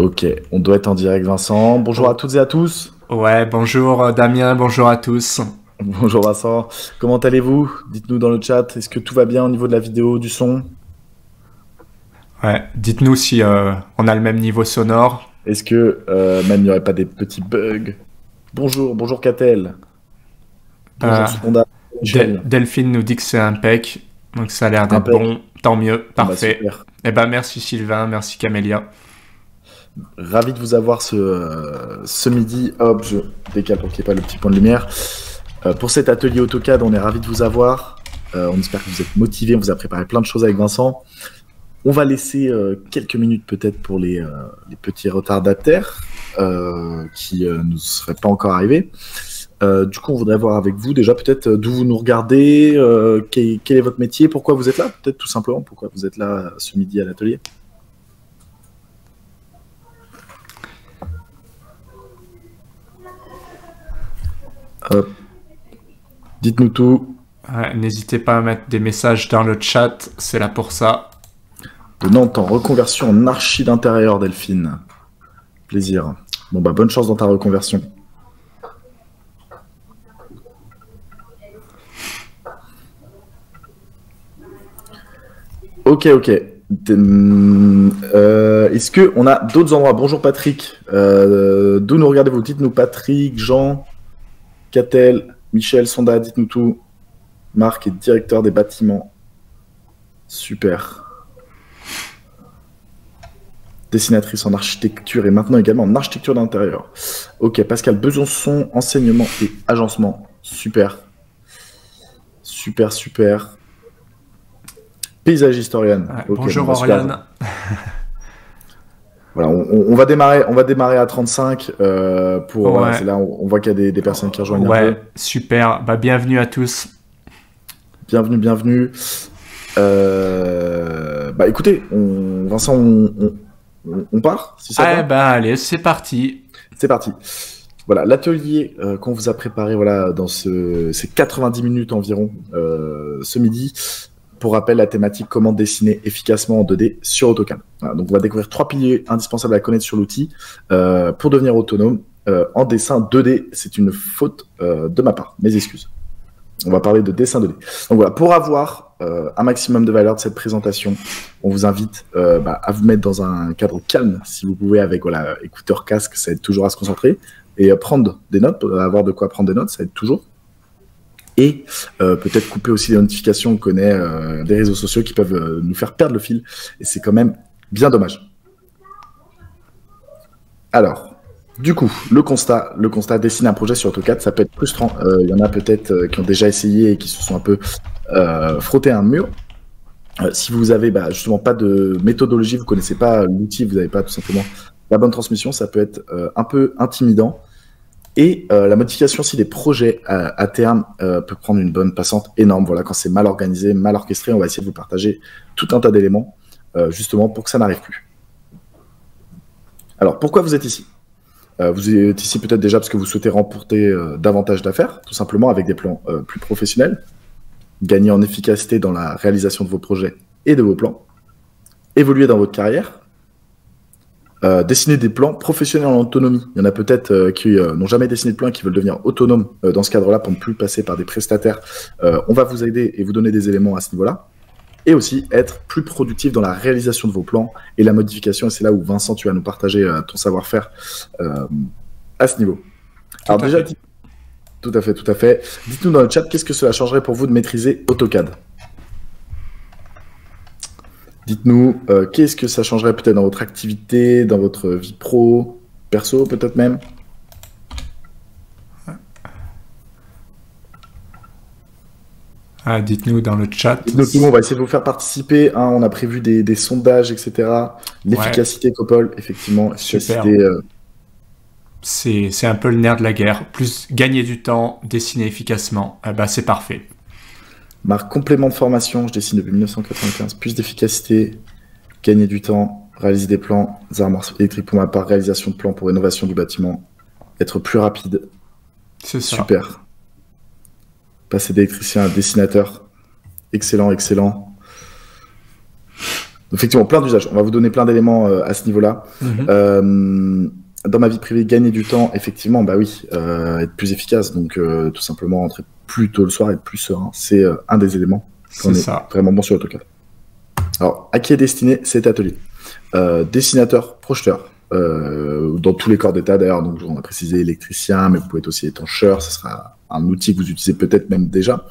Ok, on doit être en direct, Vincent. Bonjour à Oh, toutes et à tous. ouais, bonjour Damien, bonjour à tous. Bonjour Vincent. Comment allez-vous? Dites-nous dans le chat, est-ce que tout va bien au niveau de la vidéo, du son? Ouais, dites-nous si on a le même niveau sonore. Est-ce que même il n'y aurait pas des petits bugs? Bonjour, bonjour Catel. Bonjour Euh, Sponda, Michel. Delphine nous dit que c'est impec, donc ça a l'air d'être Impec. bon, tant mieux, Bon bah parfait. super. Eh ben merci Sylvain, merci Camélia. Ravi de vous avoir ce midi. Hop, je décale pour qu'il n'y ait pas le petit point de lumière. Pour cet atelier AutoCAD, on est ravi de vous avoir. On espère que vous êtes motivés. On vous a préparé plein de choses avec Vincent. On va laisser quelques minutes peut-être pour les petits retardataires qui ne seraient pas encore arrivés. Du coup, on voudrait voir avec vous déjà peut-être d'où vous nous regardez, quel est votre métier, pourquoi vous êtes là, peut-être tout simplement, pourquoi vous êtes là ce midi à l'atelier. Hop, dites-nous tout. Ouais, n'hésitez pas à mettre des messages dans le chat, c'est là pour ça. De Nantes en reconversion en archi d'intérieur, Delphine. Plaisir. Bon bah bonne chance dans ta reconversion. Ok, ok. Est-ce qu'on a d'autres endroits? Bonjour Patrick. D'où nous regardez-vous? Dites-nous Patrick, Jean, Catel, Michel, Sonda, dites-nous tout. Marc est directeur des bâtiments. Super. Dessinatrice en architecture et maintenant également en architecture d'intérieur. Ok, Pascal Besançon, enseignement et agencement. Super. Super, super. Paysage historienne. Ouais, Ok, bon bonjour bah super. Oriane. Voilà, on va démarrer à 35 pour voilà, c'est Ouais, là on voit qu'il y a des personnes qui rejoignent un peu. ouais, super. Bah bienvenue à tous. Bienvenue, bienvenue. Bah écoutez, Vincent, on part si ça te Eh va. ben allez, c'est parti. C'est parti. Voilà, l'atelier qu'on vous a préparé voilà dans ces 90 minutes environ ce midi. Pour rappel, la thématique comment dessiner efficacement en 2D sur AutoCAD. Voilà, donc on va découvrir 3 piliers indispensables à connaître sur l'outil pour devenir autonome en dessin 2D. C'est une faute de ma part, mes excuses. On va parler de dessin 2D. Donc voilà, pour avoir un maximum de valeur de cette présentation, on vous invite à vous mettre dans un cadre calme, si vous pouvez, avec voilà, écouteurs, casque, ça aide toujours à se concentrer, et prendre des notes, avoir de quoi prendre des notes, ça aide toujours. Et peut-être couper aussi les notifications. On connaît des réseaux sociaux qui peuvent nous faire perdre le fil, et c'est quand même bien dommage. Alors, du coup, le constat, dessiner un projet sur AutoCAD, ça peut être frustrant. Il y en a peut-être qui ont déjà essayé et qui se sont un peu frottés à un mur. Si vous avez justement pas de méthodologie, vous connaissez pas l'outil, vous n'avez pas tout simplement la bonne transmission, ça peut être un peu intimidant. Et la modification aussi des projets à terme peut prendre une bonne passante énorme. Voilà, quand c'est mal organisé, mal orchestré, on va essayer de vous partager tout un tas d'éléments justement pour que ça n'arrive plus. Alors, pourquoi vous êtes ici? Vous êtes ici peut-être déjà parce que vous souhaitez remporter davantage d'affaires, tout simplement avec des plans plus professionnels, gagner en efficacité dans la réalisation de vos projets et de vos plans, évoluer dans votre carrière, dessiner des plans professionnels en autonomie. Il y en a peut-être qui n'ont jamais dessiné de plans et qui veulent devenir autonomes dans ce cadre-là pour ne plus passer par des prestataires. On va vous aider et vous donner des éléments à ce niveau-là. Et aussi être plus productif dans la réalisation de vos plans et la modification. Et c'est là où, Vincent, tu vas nous partager ton savoir-faire à ce niveau. Tout Alors à déjà, fait. tout à fait, tout à fait. Dites-nous dans le chat, qu'est-ce que cela changerait pour vous de maîtriser AutoCAD? Dites-nous, qu'est-ce que ça changerait peut-être dans votre activité, dans votre vie pro, perso peut-être même? Ah, dites-nous dans le chat. Dites-nous tout, on va essayer de vous faire participer, hein, on a prévu des sondages, etc. Ouais, L'efficacité, Copol, effectivement, super. efficacité. C'est un peu le nerf de la guerre. Plus gagner du temps, dessiner efficacement, eh ben, c'est parfait. Marque complément de formation, je dessine depuis 1995, plus d'efficacité, gagner du temps, réaliser des plans, des armoires électriques pour ma part, réalisation de plans pour rénovation du bâtiment, être plus rapide, C'est ça. super. Passer d'électricien à dessinateur, excellent, excellent. Effectivement, plein d'usages. On va vous donner plein d'éléments à ce niveau-là. Dans ma vie privée, gagner du temps, effectivement, bah oui, être plus efficace. Donc, tout simplement, rentrer plus tôt le soir, être plus serein, c'est un des éléments. On est vraiment bon sur AutoCAD. Alors, à qui est destiné cet atelier? Dessinateur, projeteur, dans tous les corps d'état d'ailleurs, donc on a précisé électricien, mais vous pouvez être aussi étancheur, ce sera un outil que vous utilisez peut-être même déjà.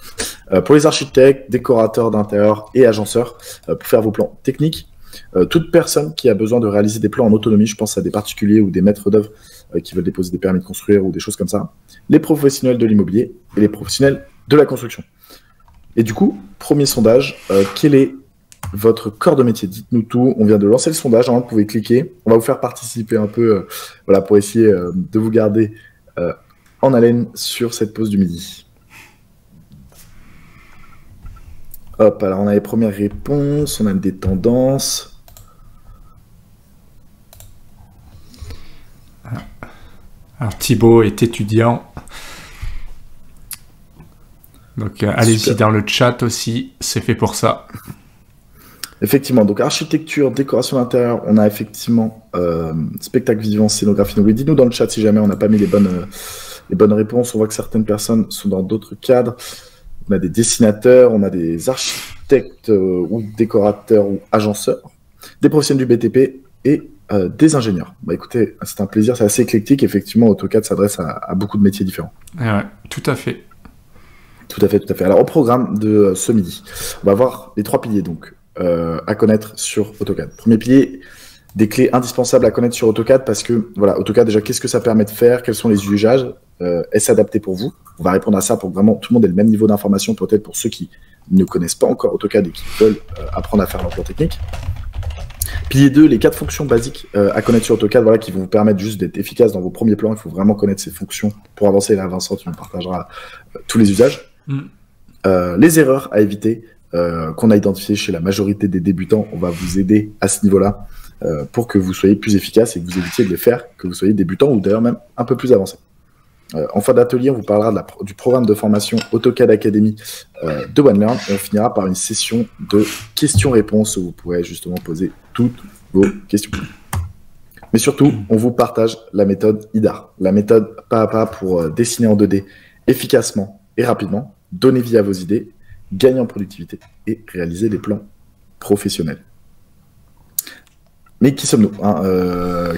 Pour les architectes, décorateurs d'intérieur et agenceurs, pour faire vos plans techniques. Toute personne qui a besoin de réaliser des plans en autonomie, je pense à des particuliers ou des maîtres d'œuvre qui veulent déposer des permis de construire ou des choses comme ça. Les professionnels de l'immobilier et les professionnels de la construction. Et du coup, premier sondage, quel est votre corps de métier? Dites-nous tout. On vient de lancer le sondage, vous pouvez cliquer. On va vous faire participer un peu voilà, pour essayer de vous garder en haleine sur cette pause du midi. Hop, alors on a les premières réponses, on a des tendances. Alors Thibaut est étudiant. Donc allez-y dans le chat aussi, c'est fait pour ça. Effectivement, donc architecture, décoration d'intérieur, on a effectivement spectacle vivant, scénographie. Donc dites-nous dans le chat si jamais on n'a pas mis les bonnes réponses. On voit que certaines personnes sont dans d'autres cadres. On a des dessinateurs, on a des architectes ou décorateurs ou agenceurs, des professionnels du BTP et des ingénieurs. Bah écoutez, c'est un plaisir, c'est assez éclectique. Effectivement, AutoCAD s'adresse à beaucoup de métiers différents. Ouais, tout à fait. Tout à fait, tout à fait. Alors au programme de ce midi, on va voir les 3 piliers donc à connaître sur AutoCAD. Premier pilier, des clés indispensables à connaître sur AutoCAD parce que voilà, AutoCAD déjà, qu'est-ce que ça permet de faire, quels sont les usages, est-ce adapté pour vous? On va répondre à ça pour que vraiment tout le monde ait le même niveau d'information, peut-être pour ceux qui ne connaissent pas encore AutoCAD et qui veulent apprendre à faire leur plan technique. Pilier 2, les 4 fonctions basiques à connaître sur AutoCAD, voilà, qui vont vous permettre juste d'être efficace dans vos premiers plans. Il faut vraiment connaître ces fonctions pour avancer. Là, Vincent, tu nous partageras tous les usages. Les erreurs à éviter qu'on a identifiées chez la majorité des débutants. On va vous aider à ce niveau-là pour que vous soyez plus efficace et que vous évitiez de les faire, que vous soyez débutant ou d'ailleurs même un peu plus avancé. En fin d'atelier, on vous parlera du programme de formation AutoCAD Academy de OneLearn et on finira par une session de questions-réponses où vous pourrez justement poser toutes vos questions. Mais surtout, on vous partage la méthode IDAR, la méthode pas à pas pour dessiner en 2D efficacement et rapidement, donner vie à vos idées, gagner en productivité et réaliser des plans professionnels. Mais qui sommes-nous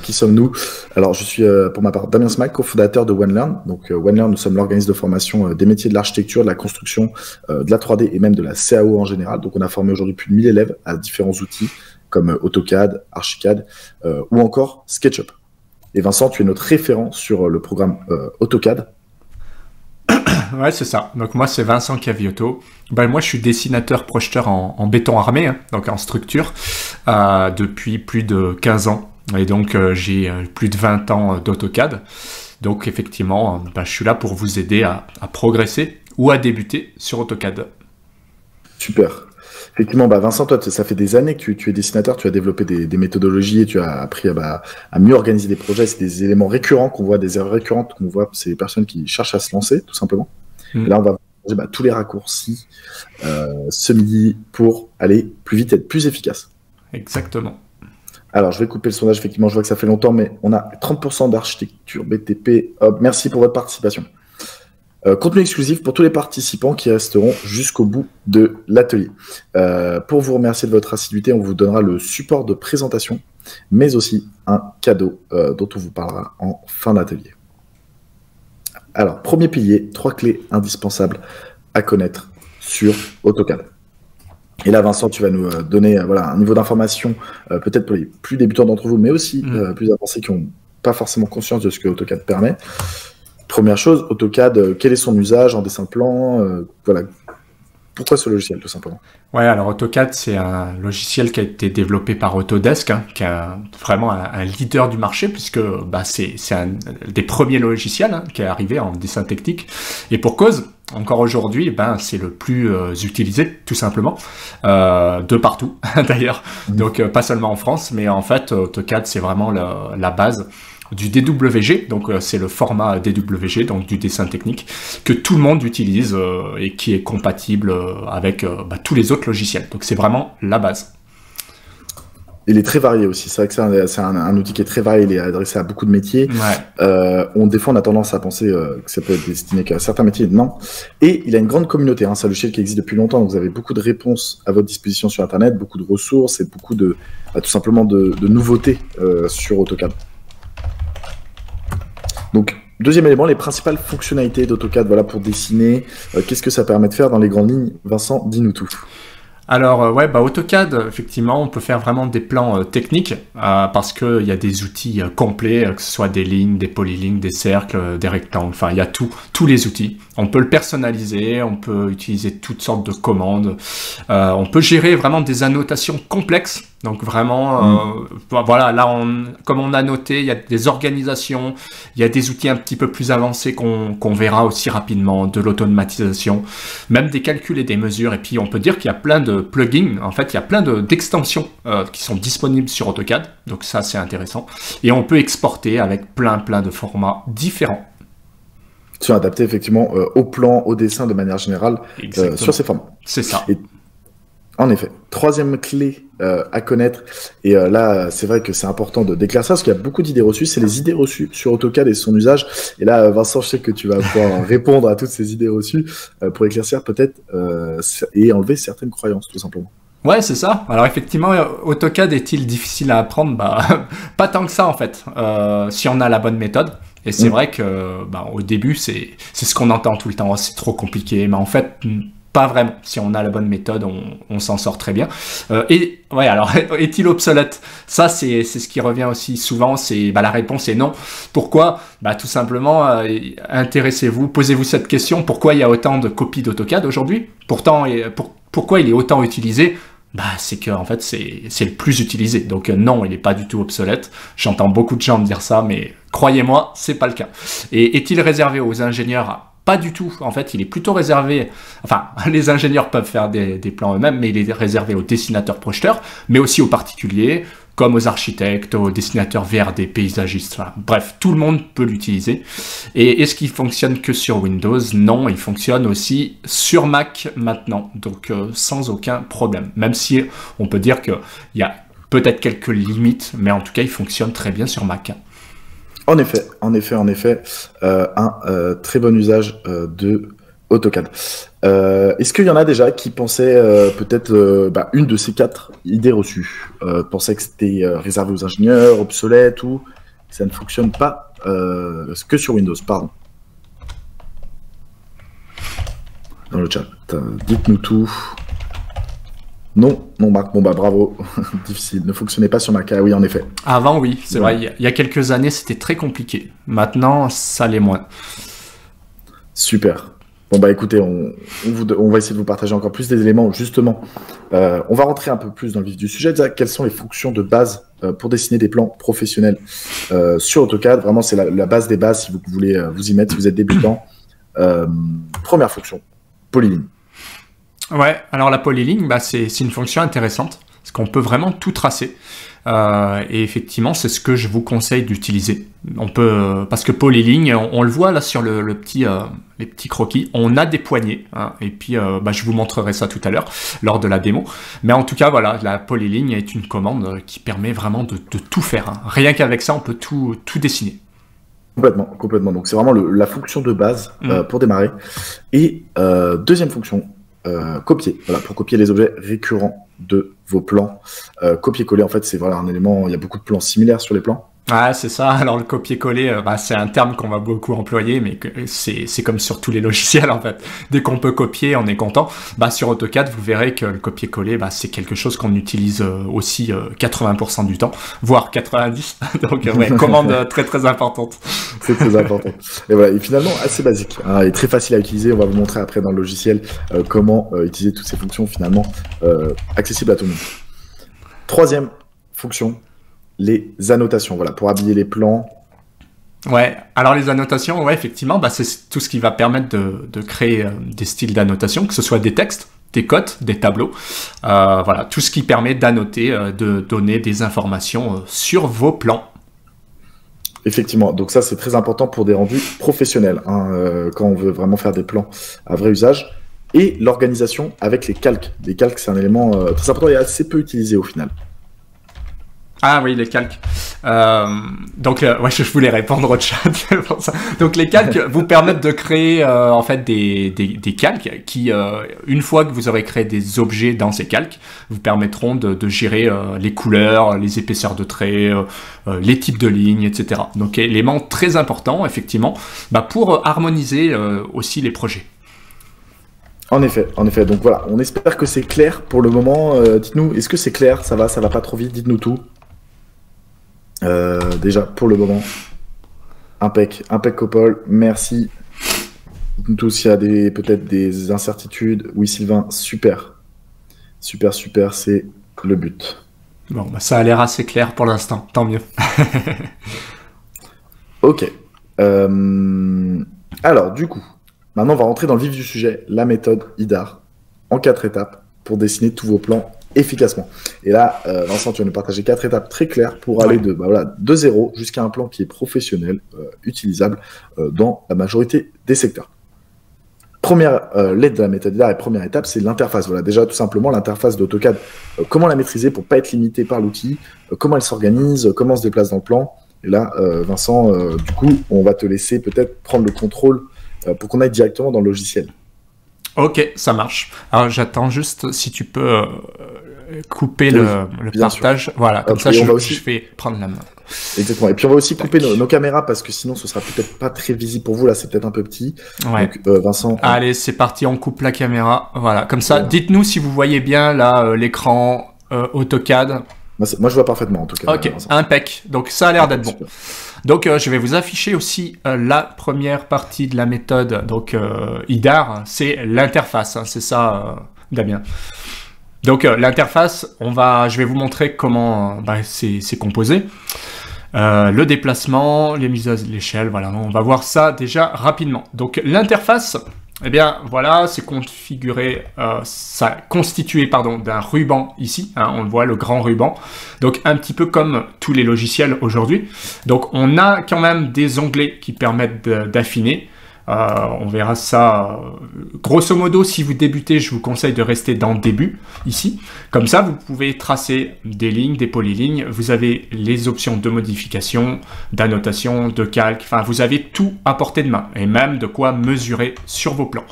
Qui sommes-nous? Alors, je suis, pour ma part, Damien Smack, cofondateur de OneLearn. Donc, OneLearn, nous sommes l'organisme de formation des métiers de l'architecture, de la construction, de la 3D et même de la CAO en général. Donc, on a formé aujourd'hui plus de 1000 élèves à différents outils comme AutoCAD, Archicad ou encore SketchUp. Et Vincent, tu es notre référent sur le programme AutoCAD. Ouais, c'est ça. Donc moi, c'est Vincent Cavioto. Ben, moi, je suis dessinateur projeteur en béton armé, hein, donc en structure, depuis plus de 15 ans. Et donc, j'ai plus de 20 ans d'AutoCAD. Donc, effectivement, ben, je suis là pour vous aider à progresser ou à débuter sur AutoCAD. Super. Effectivement, bah Vincent, toi, ça fait des années que tu es dessinateur, tu as développé des méthodologies et tu as appris à mieux organiser des projets. C'est des éléments récurrents qu'on voit, des erreurs récurrentes qu'on voit, c'est les personnes qui cherchent à se lancer, tout simplement. Et là, on va voir tous les raccourcis ce midi pour aller plus vite, être plus efficace. Exactement. Alors, je vais couper le sondage, effectivement, je vois que ça fait longtemps, mais on a 30% d'architecture BTP. Hop, merci pour votre participation. Contenu exclusif pour tous les participants qui resteront jusqu'au bout de l'atelier. Pour vous remercier de votre assiduité, on vous donnera le support de présentation, mais aussi un cadeau dont on vous parlera en fin d'atelier. Alors, premier pilier, 3 clés indispensables à connaître sur AutoCAD. Et là, Vincent, tu vas nous donner un niveau d'information, peut-être pour les plus débutants d'entre vous, mais aussi plus avancés qui n'ont pas forcément conscience de ce que AutoCAD permet. Première chose, AutoCAD, quel est son usage en dessin plan voilà. Pourquoi ce logiciel, tout simplement? Ouais, alors AutoCAD, c'est un logiciel qui a été développé par Autodesk, hein, qui est vraiment un leader du marché, puisque c'est un des premiers logiciels hein, qui est arrivé en dessin technique. Et pour cause, encore aujourd'hui, c'est le plus utilisé, tout simplement, de partout, d'ailleurs. Donc, pas seulement en France, mais en fait, AutoCAD, c'est vraiment la base du DWG, donc c'est le format DWG, donc du dessin technique, que tout le monde utilise et qui est compatible avec tous les autres logiciels. Donc c'est vraiment la base. Il est très varié aussi. C'est vrai que c'est un outil qui est très varié. Il est adressé à beaucoup de métiers. Ouais. Des fois, on a tendance à penser que ça peut être destiné qu'à certains métiers. Non. Et il a une grande communauté. C'est un logiciel qui existe depuis longtemps. Donc, vous avez beaucoup de réponses à votre disposition sur Internet, beaucoup de ressources et beaucoup de, tout simplement de nouveautés sur AutoCAD. Donc, deuxième élément, les principales fonctionnalités d'AutoCAD, voilà, pour dessiner. Qu'est-ce que ça permet de faire dans les grandes lignes? Vincent, dis-nous tout. Alors, ouais, bah, AutoCAD, effectivement, on peut faire vraiment des plans techniques parce qu'il y a des outils complets, que ce soit des lignes, des polylignes, des cercles, des rectangles, enfin, il y a tous les outils. On peut le personnaliser, on peut utiliser toutes sortes de commandes, on peut gérer vraiment des annotations complexes. Donc vraiment, voilà, là, comme on a noté, il y a des organisations, il y a des outils un petit peu plus avancés qu'on verra aussi rapidement, de l'automatisation, même des calculs et des mesures. Et puis, on peut dire qu'il y a plein de plugins, en fait, il y a plein d'extensions qui sont disponibles sur AutoCAD. Donc ça, c'est intéressant. Et on peut exporter avec plein de formats différents. Qui sont adaptés effectivement au plan, au dessin de manière générale sur ces formats. C'est ça. Et, en effet. Troisième clé à connaître, et là c'est vrai que c'est important d'éclaircir ça parce qu'il y a beaucoup d'idées reçues, c'est les idées reçues sur AutoCAD et son usage. Et là Vincent, je sais que tu vas pouvoir répondre à toutes ces idées reçues pour éclaircir peut-être et enlever certaines croyances tout simplement. Ouais, c'est ça. Alors effectivement, AutoCAD est-il difficile à apprendre? Bah, pas tant que ça en fait, si on a la bonne méthode. Et c'est vrai que bah, au début, c'est ce qu'on entend tout le temps, oh, c'est trop compliqué. Mais en fait, pas vraiment. Si on a la bonne méthode, on s'en sort très bien. Et ouais, alors est-il obsolète? Ça, c'est ce qui revient aussi souvent. C'est bah, la réponse est non. Pourquoi? Bah tout simplement, intéressez-vous, posez-vous cette question. Pourquoi il y a autant de copies d'AutoCAD aujourd'hui? Pourtant, pourquoi il est autant utilisé? Bah, c'est que en fait c'est le plus utilisé. Donc non, il n'est pas du tout obsolète. J'entends beaucoup de gens me dire ça, mais croyez-moi, c'est pas le cas. Et est-il réservé aux ingénieurs? Pas du tout. En fait, il est plutôt réservé. Enfin, les ingénieurs peuvent faire des plans eux-mêmes, mais il est réservé aux dessinateurs projeteurs, mais aussi aux particuliers, comme aux architectes, aux dessinateurs VRD, paysagistes. Enfin, bref, tout le monde peut l'utiliser. Et est-ce qu'il fonctionne que sur Windows? Non, il fonctionne aussi sur Mac maintenant, donc sans aucun problème. Même si on peut dire qu'il y a peut-être quelques limites, mais en tout cas, il fonctionne très bien sur Mac. En effet, un très bon usage de AutoCAD. Est-ce qu'il y en a déjà qui pensaient peut-être une de ces 4 idées reçues, pensaient que c'était réservé aux ingénieurs, obsolète ou que ça ne fonctionne pas que sur Windows, pardon. Dans le chat, dites-nous tout. Non, Marc, bon bah bravo, difficile, ne fonctionnait pas sur Mac, ah oui en effet. Avant oui, c'est vrai, il y a quelques années c'était très compliqué, maintenant ça l'est moins. Super, bon bah écoutez, on va essayer de vous partager encore plus des éléments justement, on va rentrer un peu plus dans le vif du sujet, déjà quelles sont les fonctions de base pour dessiner des plans professionnels sur AutoCAD, vraiment c'est la base des bases si vous voulez vous y mettre, si vous êtes débutant. Première fonction, polyline. Ouais, alors la polyligne, bah, c'est une fonction intéressante, parce qu'on peut vraiment tout tracer. Et effectivement, c'est ce que je vous conseille d'utiliser. On peut, parce que polyligne, on le voit là sur les petits croquis, on a des poignées, hein, et puis bah, je vous montrerai ça tout à l'heure lors de la démo. Mais en tout cas, voilà, la polyligne est une commande qui permet vraiment de tout faire. Hein. Rien qu'avec ça, on peut tout dessiner. Complètement. Donc c'est vraiment la fonction de base pour démarrer. Et deuxième fonction, copier, voilà, pour copier les objets récurrents de vos plans. Copier-coller, en fait, c'est voilà, un élément, il y a beaucoup de plans similaires sur les plans. Ah, c'est ça. Alors le copier-coller, bah, c'est un terme qu'on va beaucoup employer, mais c'est comme sur tous les logiciels en fait. Dès qu'on peut copier, on est content. Bah, sur AutoCAD, vous verrez que le copier-coller, bah, c'est quelque chose qu'on utilise aussi 80% du temps, voire 90%. Donc ouais, commande très importante. C'est très important. Et voilà, et finalement assez basique, hein, et très facile à utiliser. On va vous montrer après dans le logiciel comment utiliser toutes ces fonctions finalement accessibles à tout le monde. Troisième fonction, les annotations, voilà, pour habiller les plans. Ouais, alors les annotations, ouais, effectivement, bah, c'est tout ce qui va permettre de créer des styles d'annotation, que ce soit des textes, des cotes, des tableaux, voilà, tout ce qui permet d'annoter, de donner des informations sur vos plans. Effectivement, donc ça c'est très important pour des rendus professionnels, hein, quand on veut vraiment faire des plans à vrai usage. Et l'organisation avec les calques. Les calques, c'est un élément très important et assez peu utilisé au final. Ah oui, les calques. Ouais, je voulais répondre au chat pour ça. Donc les calques vous permettent de créer en fait des calques qui, une fois que vous aurez créé des objets dans ces calques, vous permettront de gérer les couleurs, les épaisseurs de traits, les types de lignes, etc. Donc élément très important effectivement, pour harmoniser aussi les projets. En effet. Donc voilà, on espère que c'est clair pour le moment. Dites-nous, est-ce que c'est clair? Ça va pas trop vite? Dites-nous tout. Déjà, pour le moment, impec Copol, merci. Dites-nous tous s'il y a peut-être des incertitudes. Oui, Sylvain, super, c'est le but. Bon, ça a l'air assez clair pour l'instant, tant mieux. Ok. Alors, du coup, maintenant, on va rentrer dans le vif du sujet, la méthode IDAR, en 4 étapes, pour dessiner tous vos plans efficacement. Et là, Vincent, tu vas nous partager 4 étapes très claires pour aller de 0 jusqu'à un plan qui est professionnel, utilisable dans la majorité des secteurs. Première lettre de la méthode IDAR et première étape, c'est l'interface. Voilà, déjà tout simplement l'interface d'AutoCAD. Comment la maîtriser pour pas être limité par l'outil, comment elle s'organise, comment se déplace dans le plan. Et là, Vincent, du coup, on va te laisser peut-être prendre le contrôle pour qu'on aille directement dans le logiciel. Ok, ça marche. Alors j'attends juste si tu peux couper le partage. Sûr. Voilà, comme ça je vais prendre la main. Exactement. Et puis on va aussi couper nos caméras parce que sinon ce sera peut-être pas très visible pour vous. Là, c'est peut-être un peu petit. Ouais. Donc, Vincent. Allez, c'est parti, on coupe la caméra. Voilà, comme ça. Dites-nous si vous voyez bien là l'écran AutoCAD. Moi, je vois parfaitement en tout cas. Ok, impec. Donc ça a l'air d'être bon. Donc je vais vous afficher aussi la première partie de la méthode. Donc IDAR, c'est l'interface. Hein, c'est ça, Damien. Donc l'interface, je vais vous montrer comment c'est composé. Le déplacement, les mises à l'échelle, voilà, on va voir ça déjà rapidement. Donc l'interface, eh bien voilà, c'est constitué d'un ruban ici, hein, on le voit, le grand ruban. Donc un petit peu comme tous les logiciels aujourd'hui. Donc on a quand même des onglets qui permettent d'affiner. On verra ça. Grosso modo, si vous débutez, je vous conseille de rester dans début, ici. Comme ça, vous pouvez tracer des lignes, des polylignes. Vous avez les options de modification, d'annotation, de calque. Enfin, vous avez tout à portée de main. Et même de quoi mesurer sur vos plans.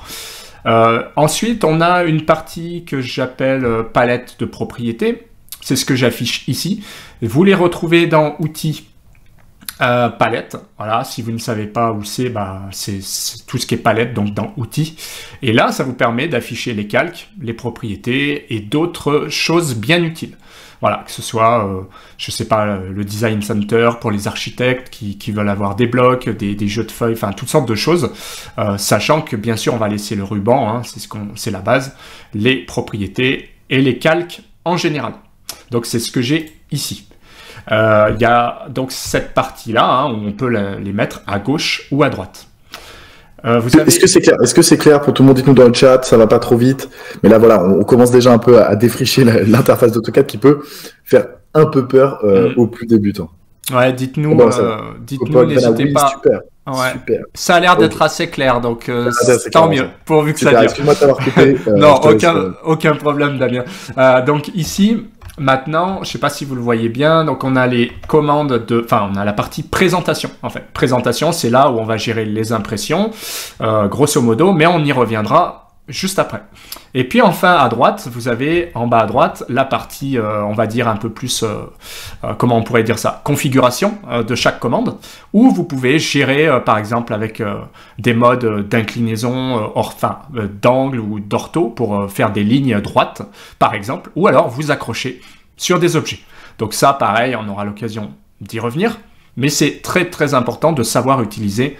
Ensuite, on a une partie que j'appelle palette de propriétés. C'est ce que j'affiche ici. Vous les retrouvez dans Outils. Palette, voilà, si vous ne savez pas où c'est tout ce qui est palette, donc dans Outils. Et là, ça vous permet d'afficher les calques, les propriétés et d'autres choses bien utiles. Voilà, que ce soit, je sais pas, le Design Center pour les architectes qui veulent avoir des blocs, des jeux de feuilles, enfin toutes sortes de choses, sachant que bien sûr on va laisser le ruban, hein, c'est la base, les propriétés et les calques en général. Donc c'est ce que j'ai ici. Il y a donc cette partie-là, hein, où on peut les mettre à gauche ou à droite. Est-ce que c'est clair? Est-ce que c'est clair pour tout le monde? Dites-nous dans le chat, ça va pas trop vite. Mais là, voilà, on commence déjà un peu à défricher l'interface d'AutoCAD qui peut faire un peu peur aux plus débutants. Ouais, dites-nous, n'hésitez pas. Super. Ouais. Super. Ça a l'air d'être assez clair, donc tant mieux, pourvu que ça dure. Excuse-moi de t'avoir coupé. Non, aucun problème, Damien. Donc ici, maintenant, je sais pas si vous le voyez bien, donc on a les commandes on a la partie présentation, en fait. Présentation, c'est là où on va gérer les impressions, grosso modo, mais on y reviendra juste après. Et puis enfin, à droite, vous avez en bas à droite la partie, on va dire un peu plus, comment on pourrait dire ça, configuration de chaque commande, où vous pouvez gérer, par exemple, avec des modes d'inclinaison, d'angle ou d'ortho pour faire des lignes droites, par exemple, ou alors vous accrocher sur des objets. Donc ça, pareil, on aura l'occasion d'y revenir, mais c'est très très important de savoir utiliser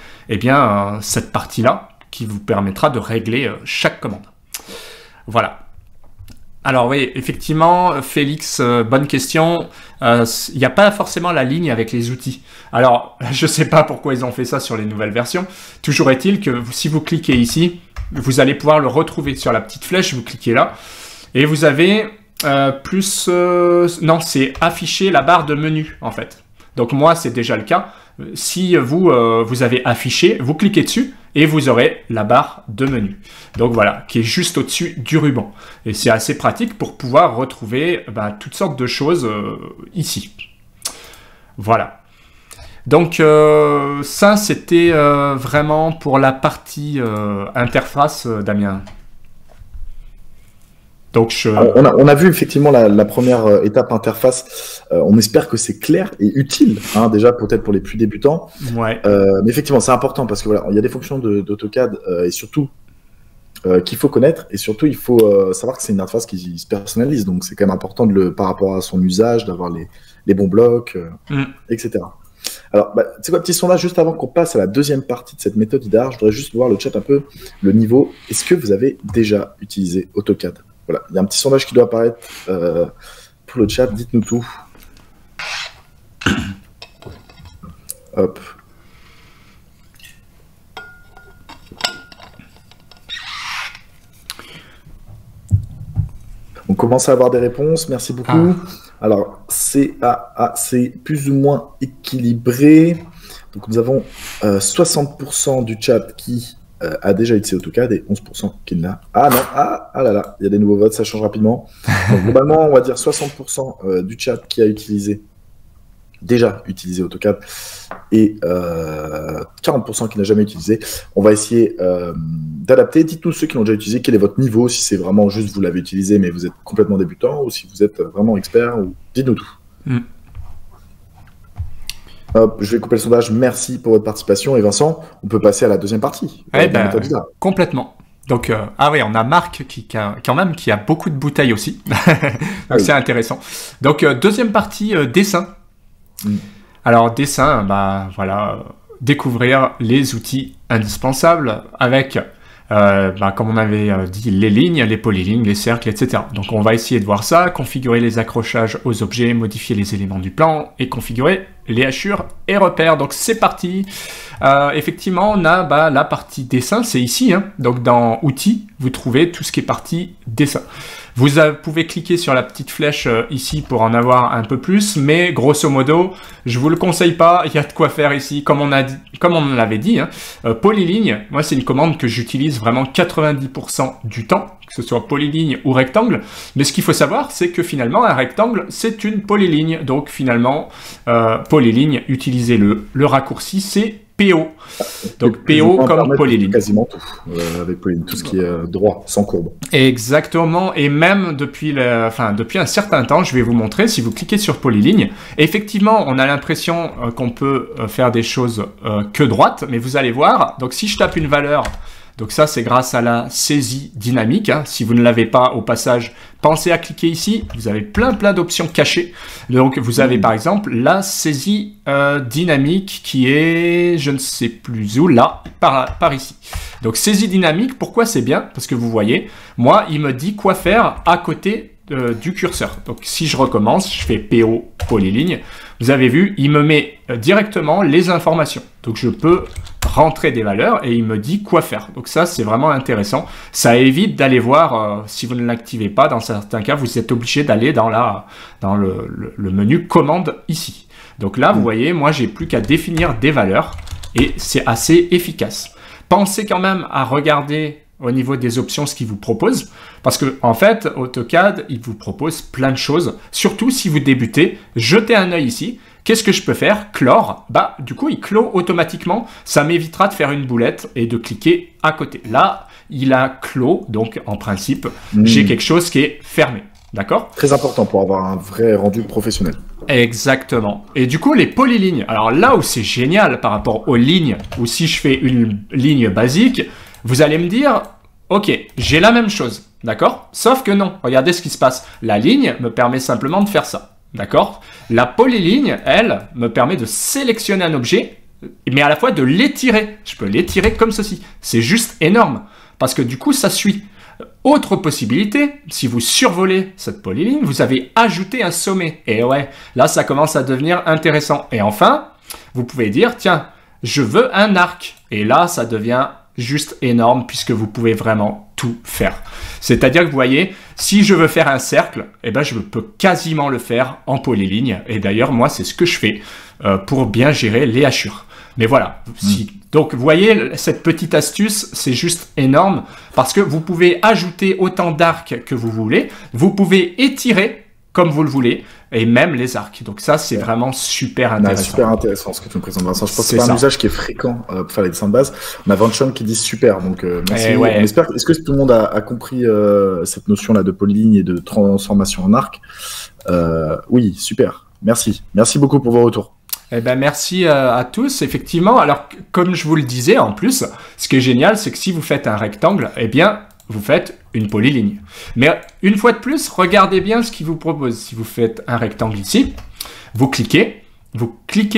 cette partie-là, qui vous permettra de régler chaque commande. Voilà. Alors oui, effectivement, Félix, bonne question. Il n'y a pas forcément la ligne avec les outils. Alors, je ne sais pas pourquoi ils ont fait ça sur les nouvelles versions. Toujours est-il que si vous cliquez ici, vous allez pouvoir le retrouver sur la petite flèche, vous cliquez là, et vous avez c'est afficher la barre de menu, en fait. Donc moi, c'est déjà le cas. Si vous avez affiché, vous cliquez dessus et vous aurez la barre de menu. Donc voilà, qui est juste au-dessus du ruban. Et c'est assez pratique pour pouvoir retrouver toutes sortes de choses ici. Voilà. Donc ça, c'était vraiment pour la partie interface, Damien. Donc on a vu effectivement la première étape interface. On espère que c'est clair et utile, hein, déjà peut-être pour les plus débutants. Ouais. Mais effectivement, c'est important parce que voilà, il y a des fonctions d'AutoCAD et surtout qu'il faut connaître, et surtout il faut savoir que c'est une interface qui se personnalise. Donc c'est quand même important par rapport à son usage, d'avoir les bons blocs, etc. Alors, c'est quoi, petit sondage juste avant qu'on passe à la deuxième partie de cette méthode IDAR. Je voudrais juste voir le chat un peu, le niveau. Est-ce que vous avez déjà utilisé AutoCAD? Voilà, il y a un petit sondage qui doit apparaître pour le chat. Dites-nous tout. Hop. On commence à avoir des réponses. Merci beaucoup. Alors, c'est plus ou moins équilibré. Donc, nous avons 60% du chat qui a déjà utilisé AutoCAD et 11% qui n'a. Ah non, ah là là, il y a des nouveaux votes, ça change rapidement. Donc, globalement, on va dire 60% du chat qui a déjà utilisé AutoCAD et 40% qui n'a jamais utilisé. On va essayer d'adapter. Dites-nous ceux qui l'ont déjà utilisé, quel est votre niveau, si c'est vraiment juste vous l'avez utilisé mais vous êtes complètement débutant ou si vous êtes vraiment expert. Dites-nous tout. Hop, je vais couper le sondage. Merci pour votre participation. Et Vincent, on peut passer à la deuxième partie. Complètement. Donc, on a Marc qui a beaucoup de bouteilles aussi. Donc, c'est intéressant. Donc, deuxième partie, dessin. Alors, dessin, découvrir les outils indispensables avec, comme on avait dit, les lignes, les polylignes, les cercles, etc. Donc, on va essayer de voir ça, configurer les accrochages aux objets, modifier les éléments du plan et configurer les hachures et repères. Donc, c'est parti. Effectivement, on a la partie dessin, c'est ici. Hein. Donc, dans outils, vous trouvez tout ce qui est partie dessin. Vous pouvez cliquer sur la petite flèche ici pour en avoir un peu plus, mais grosso modo, je vous le conseille pas, il y a de quoi faire ici, comme on l'avait dit. Hein. Polyligne, moi c'est une commande que j'utilise vraiment 90% du temps, que ce soit polyligne ou rectangle, mais ce qu'il faut savoir, c'est que finalement, un rectangle, c'est une polyligne, donc finalement, polyligne, utilisez le raccourci, c'est PO. Donc PO comme polyligne. Quasiment tout, avec polyligne, tout ce qui est droit, sans courbe. Exactement, et même depuis un certain temps, je vais vous montrer, si vous cliquez sur polyligne, effectivement, on a l'impression qu'on peut faire des choses que droite, mais vous allez voir, donc si je tape une valeur, donc ça c'est grâce à la saisie dynamique, hein. Si vous ne l'avez pas au passage, pensez à cliquer ici, vous avez plein d'options cachées. Donc vous avez par exemple la saisie dynamique qui est, je ne sais plus où, là, par ici. Donc saisie dynamique, pourquoi c'est bien? Parce que vous voyez, moi il me dit quoi faire à côté du curseur. Donc si je recommence, je fais PO polyligne, vous avez vu, il me met directement les informations. Donc je peux rentrer des valeurs et il me dit quoi faire. Donc ça, c'est vraiment intéressant. Ça évite d'aller voir, si vous ne l'activez pas, dans certains cas, vous êtes obligé d'aller dans le menu commande ici. Donc là, vous voyez, moi, j'ai plus qu'à définir des valeurs et c'est assez efficace. Pensez quand même à regarder au niveau des options ce qu'il vous propose, parce que en fait, AutoCAD, il vous propose plein de choses, surtout si vous débutez. Jetez un œil ici. Qu'est-ce que je peux faire? Clore. Du coup, il clôt automatiquement. Ça m'évitera de faire une boulette et de cliquer à côté. Là, il a clos, donc en principe, j'ai quelque chose qui est fermé. D'accord? Très important pour avoir un vrai rendu professionnel. Exactement. Et du coup, les polylignes. Alors là où c'est génial par rapport aux lignes, ou si je fais une ligne basique, vous allez me dire, ok, j'ai la même chose. D'accord? Sauf que non. Regardez ce qui se passe. La ligne me permet simplement de faire ça. D'accord? La polyligne, elle, me permet de sélectionner un objet, mais à la fois de l'étirer. Je peux l'étirer comme ceci. C'est juste énorme, parce que du coup, ça suit. Autre possibilité, si vous survolez cette polyligne, vous avez ajouté un sommet. Et ouais, là, ça commence à devenir intéressant. Et enfin, vous pouvez dire, tiens, je veux un arc. Et là, ça devient juste énorme puisque vous pouvez vraiment tout faire. C'est-à-dire que vous voyez, si je veux faire un cercle, eh ben, je peux quasiment le faire en polyligne. Et d'ailleurs, moi, c'est ce que je fais pour bien gérer les hachures. Mais voilà. Donc, vous voyez, cette petite astuce, c'est juste énorme parce que vous pouvez ajouter autant d'arcs que vous voulez. Vous pouvez étirer comme vous le voulez, et même les arcs. Donc ça, c'est vraiment super intéressant. Super intéressant ce que tu me présentes, Vincent. Je pense que c'est pas un usage qui est fréquent pour faire les dessins de base. On a Vanchon qui dit super, donc merci. On espère. Est-ce que tout le monde a compris cette notion-là de polyligne et de transformation en arc? Oui, super. Merci. Merci beaucoup pour vos retours. Eh ben merci à tous, effectivement. Alors, comme je vous le disais, en plus, ce qui est génial, c'est que si vous faites un rectangle, eh bien, vous faites une polyligne. Mais une fois de plus, regardez bien ce qu'il vous propose. Si vous faites un rectangle ici, vous cliquez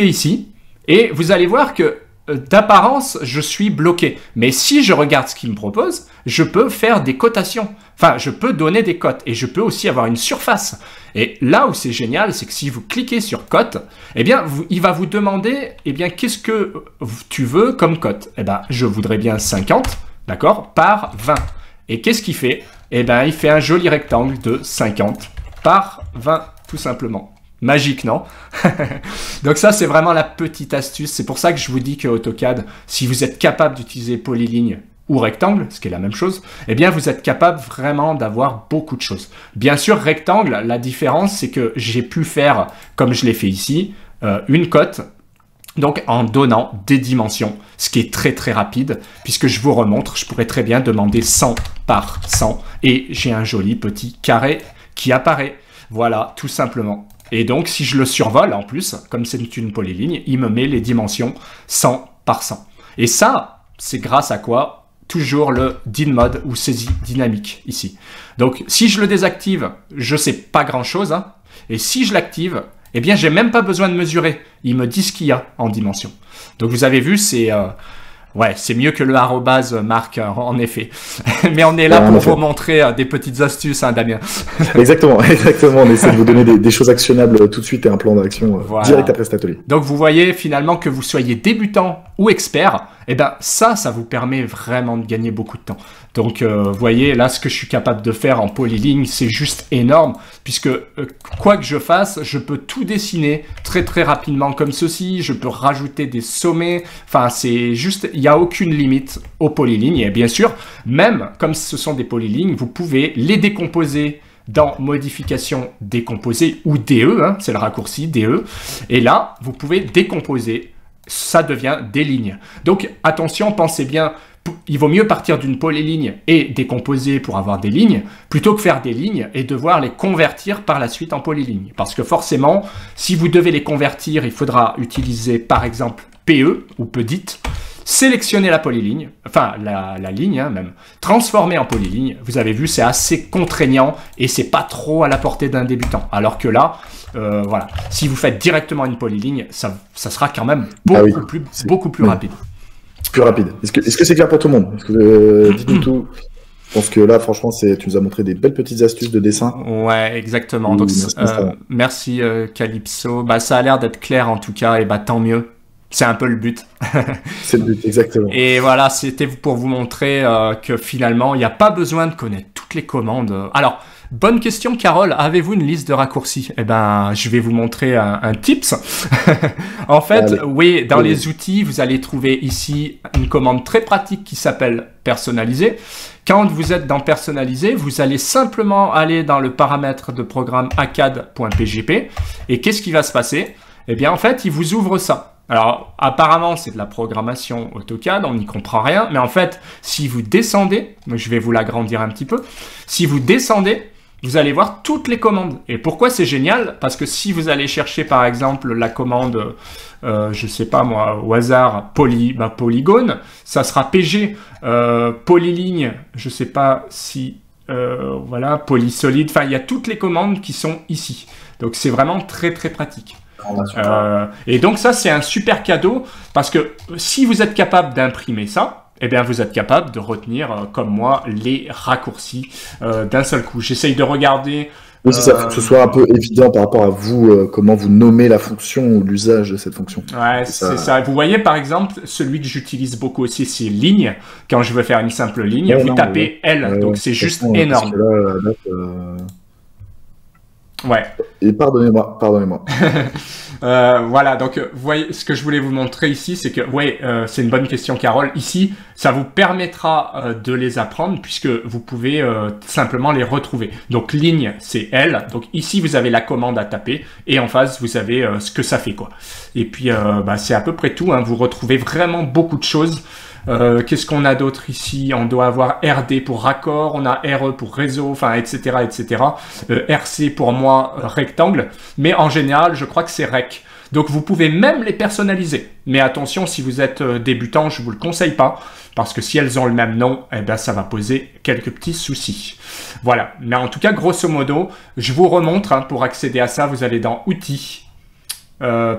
ici, et vous allez voir que d'apparence, je suis bloqué. Mais si je regarde ce qu'il me propose, je peux faire des cotations. Enfin, je peux donner des cotes et je peux aussi avoir une surface. Et là où c'est génial, c'est que si vous cliquez sur cote, eh bien, il va vous demander, eh bien, qu'est-ce que tu veux comme cote? Eh bien, je voudrais bien 50, d'accord, par 20. Et qu'est-ce qu'il fait? Eh bien, il fait un joli rectangle de 50 par 20, tout simplement. Magique, non? Donc ça, c'est vraiment la petite astuce. C'est pour ça que je vous dis que AutoCAD, si vous êtes capable d'utiliser polyligne ou rectangle, ce qui est la même chose, eh bien, vous êtes capable vraiment d'avoir beaucoup de choses. Bien sûr, rectangle, la différence, c'est que j'ai pu faire, comme je l'ai fait ici, une cote, donc en donnant des dimensions, ce qui est très très rapide, puisque je vous remontre, je pourrais très bien demander 100 par 100, et j'ai un joli petit carré qui apparaît. Voilà, tout simplement. Et donc, si je le survole, en plus, comme c'est une polyligne, il me met les dimensions 100 par 100. Et ça, c'est grâce à quoi? Toujours le DIN mode ou saisie dynamique ici. Donc, si je le désactive, je ne sais pas grand-chose. Hein, et si je l'active, eh bien, j'ai même pas besoin de mesurer. Il me dit ce qu'il y a en dimension. Donc, vous avez vu, c'est ouais, c'est mieux que le arrobase Marc, en effet. Mais on est là pour vous montrer des petites astuces, hein, Damien. Exactement, exactement. On essaie de vous donner des choses actionnables tout de suite et un plan d'action direct après cet atelier. Donc, vous voyez finalement que vous soyez débutant ou expert, eh ben ça vous permet vraiment de gagner beaucoup de temps. Donc, vous voyez, là, ce que je suis capable de faire en polyligne, c'est juste énorme, puisque quoi que je fasse, je peux tout dessiner très, très rapidement comme ceci. Je peux rajouter des sommets. Enfin, c'est juste, il n'y a aucune limite aux polylignes. Et bien sûr, même comme ce sont des polylignes, vous pouvez les décomposer dans modification décomposée ou DE, hein, c'est le raccourci DE. Et là, vous pouvez décomposer. Ça devient des lignes. Donc, attention, pensez bien, il vaut mieux partir d'une polyligne et décomposer pour avoir des lignes, plutôt que faire des lignes et devoir les convertir par la suite en polyligne. Parce que forcément, si vous devez les convertir, il faudra utiliser par exemple PE ou PEDIT, sélectionner la polyligne, enfin la ligne hein, même, transformer en polyligne. Vous avez vu, c'est assez contraignant et c'est pas trop à la portée d'un débutant. Alors que là, voilà, si vous faites directement une polyligne, ça sera quand même beaucoup plus rapide. Plus rapide. Est-ce que c'est clair pour tout le monde? Dites-nous tout. Je pense que là, franchement, tu nous as montré des belles petites astuces de dessin. Ouais, exactement. Donc, merci Calypso. Bah, ça a l'air d'être clair en tout cas, et bah tant mieux. C'est un peu le but. C'est le but, exactement. Et voilà, c'était pour vous montrer que finalement, il n'y a pas besoin de connaître toutes les commandes. Alors, bonne question, Carole. Avez-vous une liste de raccourcis? Eh ben, je vais vous montrer un tips. En fait, oui, dans les outils, vous allez trouver ici une commande très pratique qui s'appelle personnaliser. Quand vous êtes dans personnaliser, vous allez simplement aller dans le paramètre de programme acad.pgp. Et qu'est-ce qui va se passer? Eh bien, en fait, il vous ouvre ça. Alors, apparemment, c'est de la programmation AutoCAD, on n'y comprend rien. Mais en fait, si vous descendez, je vais vous l'agrandir un petit peu. Si vous descendez, vous allez voir toutes les commandes. Et pourquoi c'est génial? Parce que si vous allez chercher, par exemple, la commande, je sais pas moi, au hasard, polygone, ça sera PG. Polyligne, je sais pas si, voilà, polysolide. Enfin, il y a toutes les commandes qui sont ici. Donc, c'est vraiment très, très pratique. Et donc ça, c'est un super cadeau parce que si vous êtes capable d'imprimer ça, eh bien, vous êtes capable de retenir, comme moi, les raccourcis d'un seul coup. J'essaye de regarder... Oui, c'est ça, faut que ce soit un peu évident par rapport à vous, comment vous nommez la fonction ou l'usage de cette fonction. Ouais, c'est ça. Vous voyez, par exemple, celui que j'utilise beaucoup aussi, c'est ligne. Quand je veux faire une simple ligne, vous tapez L, donc c'est juste énorme. Ouais. Et pardonnez-moi. Voilà, donc vous voyez, ce que je voulais vous montrer ici, c'est que, c'est une bonne question, Carole. Ici, ça vous permettra de les apprendre puisque vous pouvez simplement les retrouver. Donc ligne, c'est L. Donc ici, vous avez la commande à taper et en face, vous avez ce que ça fait, quoi. Et puis, c'est à peu près tout. Hein. Vous retrouvez vraiment beaucoup de choses. Qu'est-ce qu'on a d'autre ici? On doit avoir RD pour raccord, on a RE pour réseau, enfin, etc., etc. RC pour moi, rectangle. Mais en général, je crois que c'est rec. Donc, vous pouvez même les personnaliser. Mais attention, si vous êtes débutant, je vous le conseille pas. Parce que si elles ont le même nom, eh ben, ça va poser quelques petits soucis. Voilà. Mais en tout cas, grosso modo, je vous remontre, hein, pour accéder à ça, vous allez dans Outils,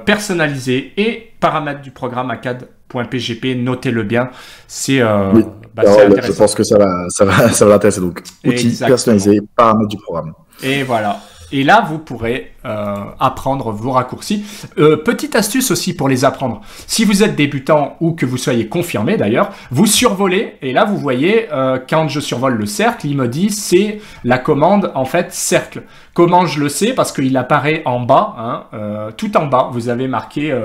personnaliser et paramètres du programme ACAD.pgp, notez-le bien, c'est oui. intéressant. Je pense que ça va l'intéresser. Donc, outils, personnalisés, paramètres du programme. Et voilà. Et là, vous pourrez apprendre vos raccourcis. Petite astuce aussi pour les apprendre. Si vous êtes débutant ou que vous soyez confirmé d'ailleurs, vous survolez et là, vous voyez, quand je survole le cercle, il me dit c'est la commande en fait cercle. Comment je le sais? Parce qu'il apparaît en bas, hein, tout en bas, vous avez marqué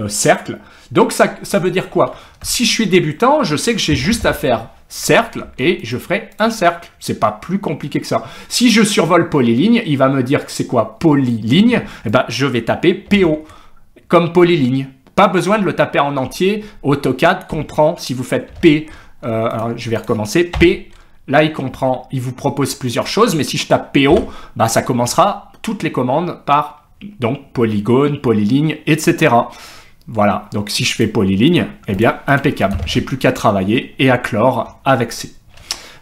cercle. Donc, ça veut dire quoi? Si je suis débutant, je sais que j'ai juste à faire cercle et je ferai un cercle. C'est pas plus compliqué que ça. Si je survole polyligne, il va me dire que c'est quoi polyligne? Eh ben, je vais taper PO comme polyligne. Pas besoin de le taper en entier. AutoCAD comprend si vous faites P. Alors je vais recommencer. P. Là, il vous propose plusieurs choses, mais si je tape PO, bah, ça commencera toutes les commandes par donc polygone, polyligne, etc. Voilà, donc si je fais polyligne, eh bien, impeccable. J'ai plus qu'à travailler et à clore avec C.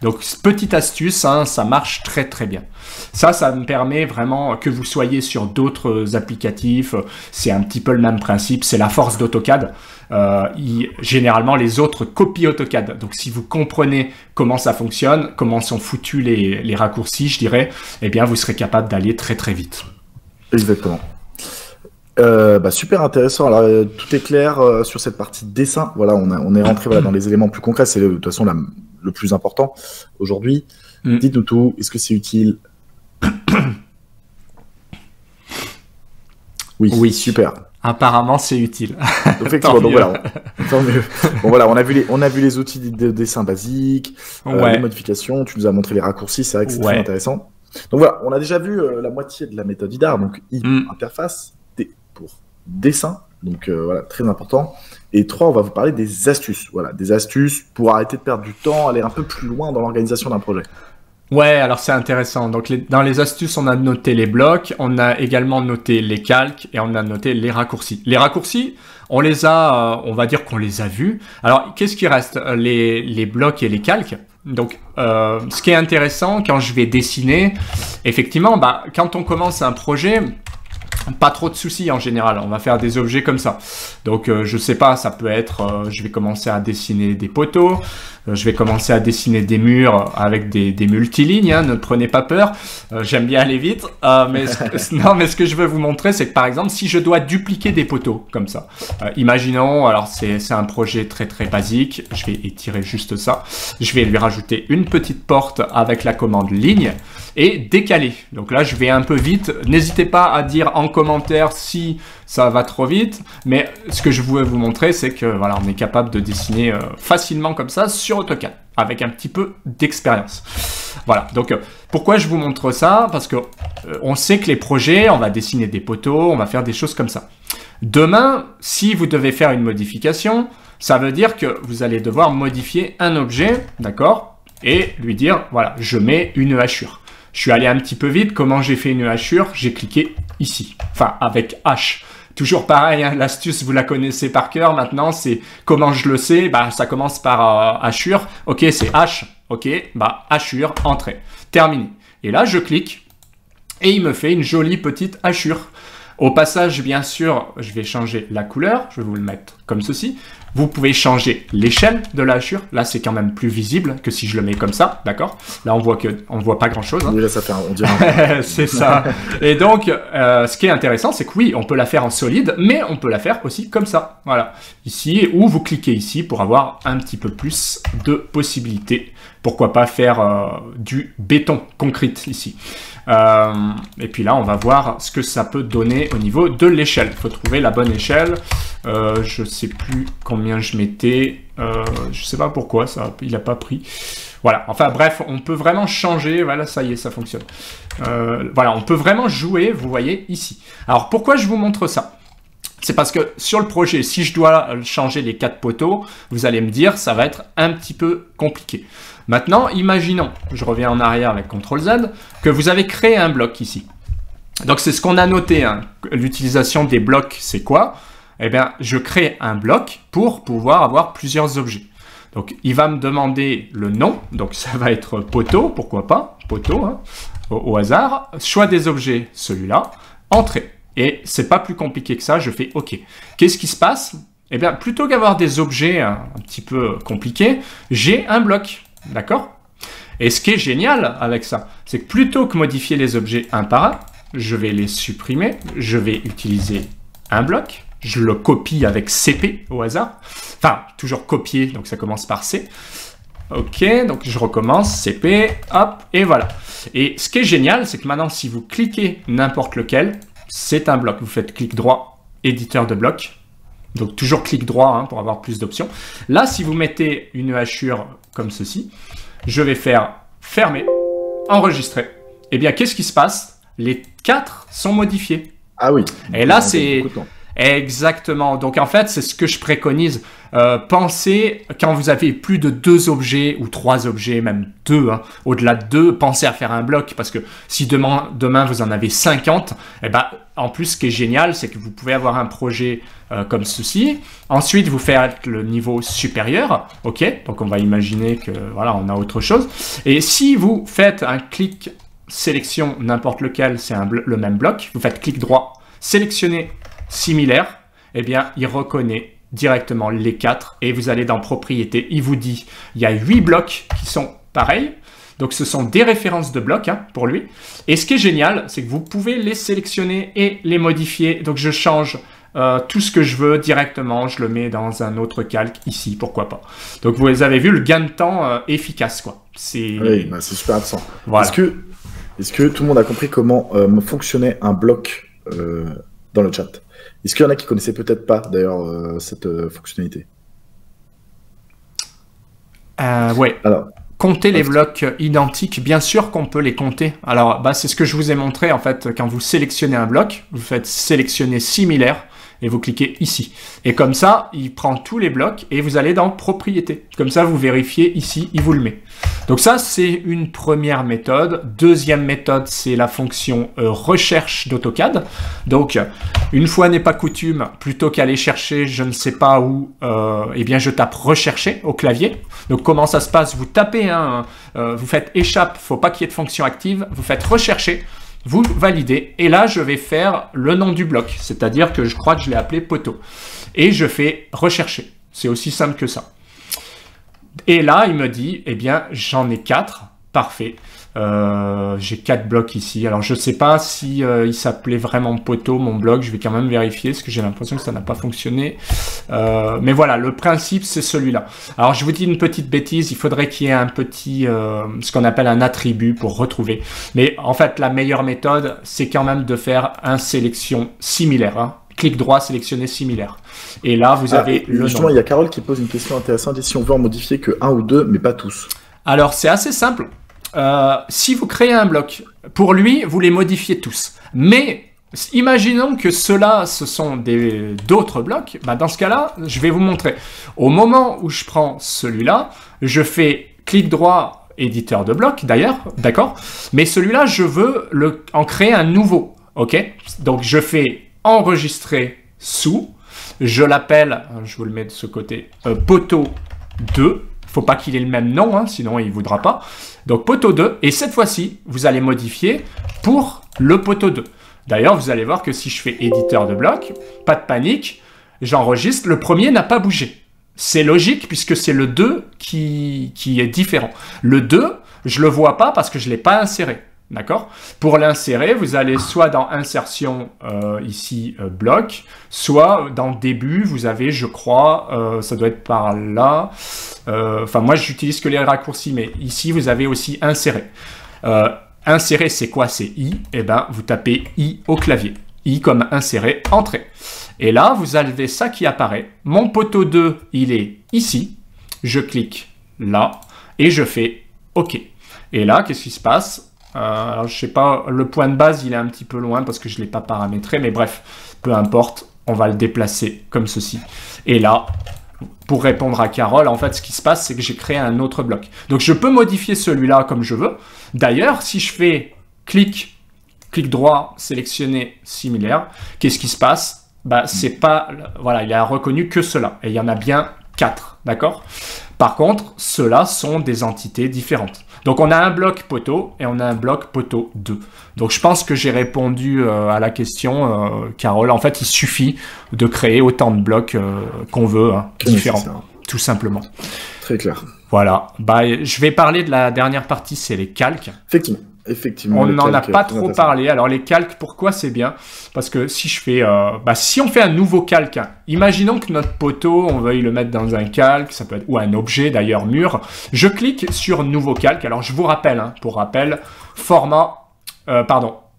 Donc, petite astuce, hein, ça marche très très bien. Ça me permet vraiment que vous soyez sur d'autres applicatifs. C'est un petit peu le même principe, c'est la force d'AutoCAD. Généralement, les autres copient AutoCAD. Donc, si vous comprenez comment ça fonctionne, comment sont foutus les raccourcis, je dirais, eh bien, vous serez capable d'aller très très vite. Exactement. Super intéressant. Alors, tout est clair sur cette partie dessin. Voilà, on est rentré dans les éléments plus concrets. C'est de toute façon le plus important aujourd'hui. Dites-nous tout. Est-ce que c'est utile? Oui, super. Apparemment, c'est utile. Effectivement, donc voilà. Tant mieux. Bon, voilà, on a vu les outils de dessin basiques, les modifications. Tu nous as montré les raccourcis. C'est vrai que c'est très intéressant. Donc voilà, on a déjà vu la moitié de la méthode IDAR. Donc I, interface. Pour dessin, donc voilà, très important. Et 3, on va vous parler des astuces. Voilà, des astuces pour arrêter de perdre du temps, aller un peu plus loin dans l'organisation d'un projet. Ouais, alors c'est intéressant. Donc dans les astuces, on a noté les blocs, on a également noté les calques et on a noté les raccourcis. Les raccourcis, on les a, on va dire qu'on les a vus. Alors, qu'est-ce qui reste? Les blocs et les calques. Donc, ce qui est intéressant quand je vais dessiner, effectivement, quand on commence un projet, pas trop de soucis en général, on va faire des objets comme ça. Donc je sais pas, ça peut être, je vais commencer à dessiner des poteaux, je vais commencer à dessiner des murs avec des multilignes, hein, ne prenez pas peur, j'aime bien aller vite, mais ce que je veux vous montrer, c'est que par exemple, si je dois dupliquer des poteaux comme ça, imaginons, alors c'est un projet très très basique, je vais étirer juste ça, je vais lui rajouter une petite porte avec la commande ligne et décaler. Donc là, je vais un peu vite, n'hésitez pas à dire en commentaire si ça va trop vite, mais ce que je voulais vous montrer, c'est que voilà, on est capable de dessiner facilement comme ça sur AutoCAD, avec un petit peu d'expérience. Voilà, donc pourquoi je vous montre ça? Parce que on sait que les projets, on va dessiner des poteaux, on va faire des choses comme ça. Demain, si vous devez faire une modification, ça veut dire que vous allez devoir modifier un objet, d'accord? Et lui dire, voilà, je mets une hachure. Je suis allé un petit peu vite. Comment j'ai fait une hachure? J'ai cliqué ici. Enfin, avec H. Toujours pareil, hein, l'astuce, vous la connaissez par cœur. Maintenant, c'est comment je le sais. Ça commence par hachure. Ok, c'est H. Ok, hachure, entrée. Terminé. Et là, je clique. Et il me fait une jolie petite hachure. Au passage, bien sûr, je vais changer la couleur. Je vais vous le mettre comme ceci. Vous pouvez changer l'échelle de la hachure. Là, c'est quand même plus visible que si je le mets comme ça, d'accord? Là, on voit pas grand-chose. Hein. Déjà, ça fait on dirait c'est ça. Et donc, ce qui est intéressant, c'est que oui, on peut la faire en solide, mais on peut la faire aussi comme ça. Voilà. Ici, ou vous cliquez ici pour avoir un petit peu plus de possibilités. Pourquoi pas faire du béton concrète ici. Et puis là, on va voir ce que ça peut donner au niveau de l'échelle. Il faut trouver la bonne échelle. Je ne sais plus combien je mettais. Je ne sais pas pourquoi, ça, il n'a pas pris. Voilà, enfin bref, on peut vraiment changer. Voilà, ça y est, ça fonctionne. Voilà, on peut vraiment jouer, vous voyez, ici. Alors, pourquoi je vous montre ça? C'est parce que sur le projet, si je dois changer les 4 poteaux, vous allez me dire, ça va être un petit peu compliqué. Maintenant, imaginons, je reviens en arrière avec CTRL-Z, que vous avez créé un bloc ici. Donc, c'est ce qu'on a noté. Hein. L'utilisation des blocs, c'est quoi? Eh bien, je crée un bloc pour pouvoir avoir plusieurs objets. Donc, il va me demander le nom. Donc, ça va être poteau, pourquoi pas? Poteau, hein, au hasard. Choix des objets, celui-là. Entrée. Et c'est pas plus compliqué que ça, je fais OK. Qu'est-ce qui se passe? Eh bien, plutôt qu'avoir des objets un petit peu compliqués, j'ai un bloc. D'accord? Et ce qui est génial avec ça, c'est que plutôt que modifier les objets un par un, je vais les supprimer, je vais utiliser un bloc, je le copie avec CP au hasard, enfin, toujours copier, donc ça commence par C. OK, donc je recommence, CP, hop, et voilà. Et ce qui est génial, c'est que maintenant, si vous cliquez n'importe lequel, c'est un bloc. Vous faites clic droit, éditeur de bloc. Donc, toujours clic droit hein, pour avoir plus d'options. Là, si vous mettez une hachure comme ceci, je vais faire fermer, enregistrer. Eh bien, qu'est-ce qui se passe? Les 4 sont modifiés. Ah oui. Et là, c'est... Exactement. Donc, en fait, c'est ce que je préconise. Pensez, quand vous avez plus de 2 objets ou 3 objets, même 2, hein, au-delà de 2, pensez à faire un bloc parce que si demain vous en avez 50, eh ben, en plus, ce qui est génial, c'est que vous pouvez avoir un projet comme ceci. Ensuite, vous faites le niveau supérieur. OK, donc on va imaginer que voilà, on a autre chose. Et si vous faites un clic sélection n'importe lequel, c'est le même bloc, vous faites clic droit, sélectionner similaire, eh bien, il reconnaît directement les 4 et vous allez dans propriété, il vous dit, il y a 8 blocs qui sont pareils, donc ce sont des références de blocs hein, pour lui. Et ce qui est génial, c'est que vous pouvez les sélectionner et les modifier, donc je change tout ce que je veux directement, je le mets dans un autre calque ici, pourquoi pas. Donc vous avez vu le gain de temps efficace, quoi. Oui, bah, c'est super intéressant. Voilà. Est-ce que tout le monde a compris comment fonctionnait un bloc dans le chat? Est-ce qu'il y en a qui connaissaient peut-être pas, d'ailleurs, cette fonctionnalité? Oui. Alors, compter les blocs identiques, bien sûr qu'on peut les compter. Alors, bah, c'est ce que je vous ai montré, en fait, quand vous sélectionnez un bloc, vous faites sélectionner similaire, et vous cliquez ici. Et comme ça, il prend tous les blocs et vous allez dans propriété. Comme ça, vous vérifiez ici, il vous le met. Donc ça, c'est une première méthode. Deuxième méthode, c'est la fonction recherche d'AutoCAD. Donc, une fois n'est pas coutume, plutôt qu'aller chercher je ne sais pas où, eh bien, je tape rechercher au clavier. Donc, comment ça se passe? Vous tapez, vous faites échappe, faut pas qu'il y ait de fonction active, vous faites rechercher. Vous validez, et là, je vais faire le nom du bloc, c'est-à-dire que je crois que je l'ai appelé poteau. Et je fais rechercher. C'est aussi simple que ça. Et là, il me dit, eh bien, j'en ai 4. Parfait. J'ai 4 blocs ici. Alors, je ne sais pas si il s'appelait vraiment poteau, mon bloc. Je vais quand même vérifier, parce que j'ai l'impression que ça n'a pas fonctionné. Mais voilà, le principe, c'est celui-là. Alors, je vous dis une petite bêtise. Il faudrait qu'il y ait un petit, ce qu'on appelle un attribut pour retrouver. Mais en fait, la meilleure méthode, c'est quand même de faire un sélection similaire. Hein. Clic droit, sélectionner similaire. Et là, vous avez le justement, nom. il y a Carole qui pose une question intéressante. Si on veut en modifier que 1 ou 2, mais pas tous. Alors, c'est assez simple. Si vous créez un bloc, pour lui, vous les modifiez tous. Mais imaginons que ceux-là, ce sont d'autres blocs. Bah, dans ce cas-là, je vais vous montrer. Au moment où je prends celui-là, je fais clic droit, éditeur de bloc, d'ailleurs, d'accord. Mais celui-là, je veux en créer un nouveau, ok. Donc, je fais enregistrer sous. Je l'appelle, je vous le mets de ce côté, poteau 2. Faut pas qu'il ait le même nom, hein, sinon il ne voudra pas. Donc poteau 2, et cette fois-ci, vous allez modifier pour le poteau 2. D'ailleurs, vous allez voir que si je fais éditeur de bloc, pas de panique, j'enregistre, le premier n'a pas bougé. C'est logique puisque c'est le 2 qui est différent. Le 2, je le vois pas parce que je l'ai pas inséré. D'accord? Pour l'insérer, vous allez soit dans insertion, ici, bloc, soit dans début, vous avez, je crois, ça doit être par là. Enfin, moi, j'utilise que les raccourcis, mais ici, vous avez aussi insérer. insérer, c'est quoi? C'est I. Eh ben, vous tapez I au clavier. I comme insérer, entrée. Et là, vous avez ça qui apparaît. Mon poteau 2, il est ici. Je clique là et je fais OK. Et là, qu'est-ce qui se passe? Alors, je sais pas, le point de base, il est un petit peu loin parce que je ne l'ai pas paramétré. Mais bref, peu importe, on va le déplacer comme ceci. Et là, pour répondre à Carole, en fait, ce qui se passe, c'est que j'ai créé un autre bloc. Donc, je peux modifier celui-là comme je veux. D'ailleurs, si je fais clic droit, sélectionner similaire, qu'est-ce qui se passe? Bah, c'est pas, voilà, il a reconnu que cela. Et il y en a bien 4, d'accord? Par contre, ceux-là sont des entités différentes. Donc, on a un bloc poteau et on a un bloc poteau 2. Donc, je pense que j'ai répondu à la question, Carole. En fait, il suffit de créer autant de blocs qu'on veut, hein, différents, tout simplement. Très clair. Voilà. Bah, je vais parler de la dernière partie, c'est les calques. Effectivement. On n'en a pas trop parlé. Alors, les calques, pourquoi c'est bien? Parce que si je fais, si on fait un nouveau calque, hein, imaginons que notre poteau, on veuille le mettre dans un calque, ça peut être, ou un objet d'ailleurs mur. Je clique sur nouveau calque. Alors, je vous rappelle, hein, pour rappel,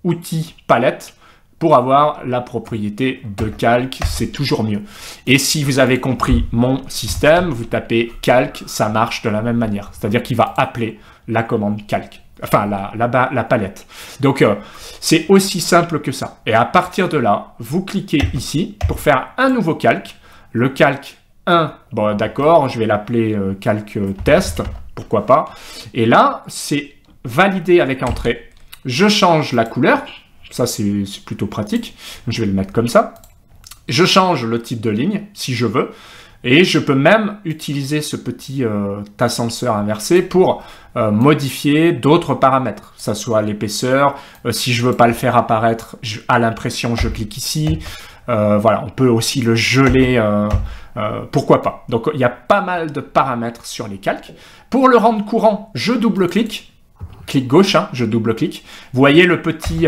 outil palette. Pour avoir la propriété de calque, c'est toujours mieux. Et si vous avez compris mon système, vous tapez calque, ça marche de la même manière. C'est-à-dire qu'il va appeler la commande calque. Enfin, la palette. Donc, c'est aussi simple que ça. Et à partir de là, vous cliquez ici pour faire un nouveau calque. Le calque 1, bon d'accord, je vais l'appeler calque test, pourquoi pas. Et là, c'est validé avec entrée. Je change la couleur. Ça, c'est plutôt pratique. Je vais le mettre comme ça. Je change le type de ligne, si je veux. Et je peux même utiliser ce petit ascenseur inversé pour modifier d'autres paramètres. Que ce soit l'épaisseur. Si je ne veux pas le faire apparaître à l'impression, je clique ici. Voilà, on peut aussi le geler. Pourquoi pas. Donc, il y a pas mal de paramètres sur les calques. Pour le rendre courant, je double-clique. Clic gauche, hein, je double-clique. Vous voyez le petit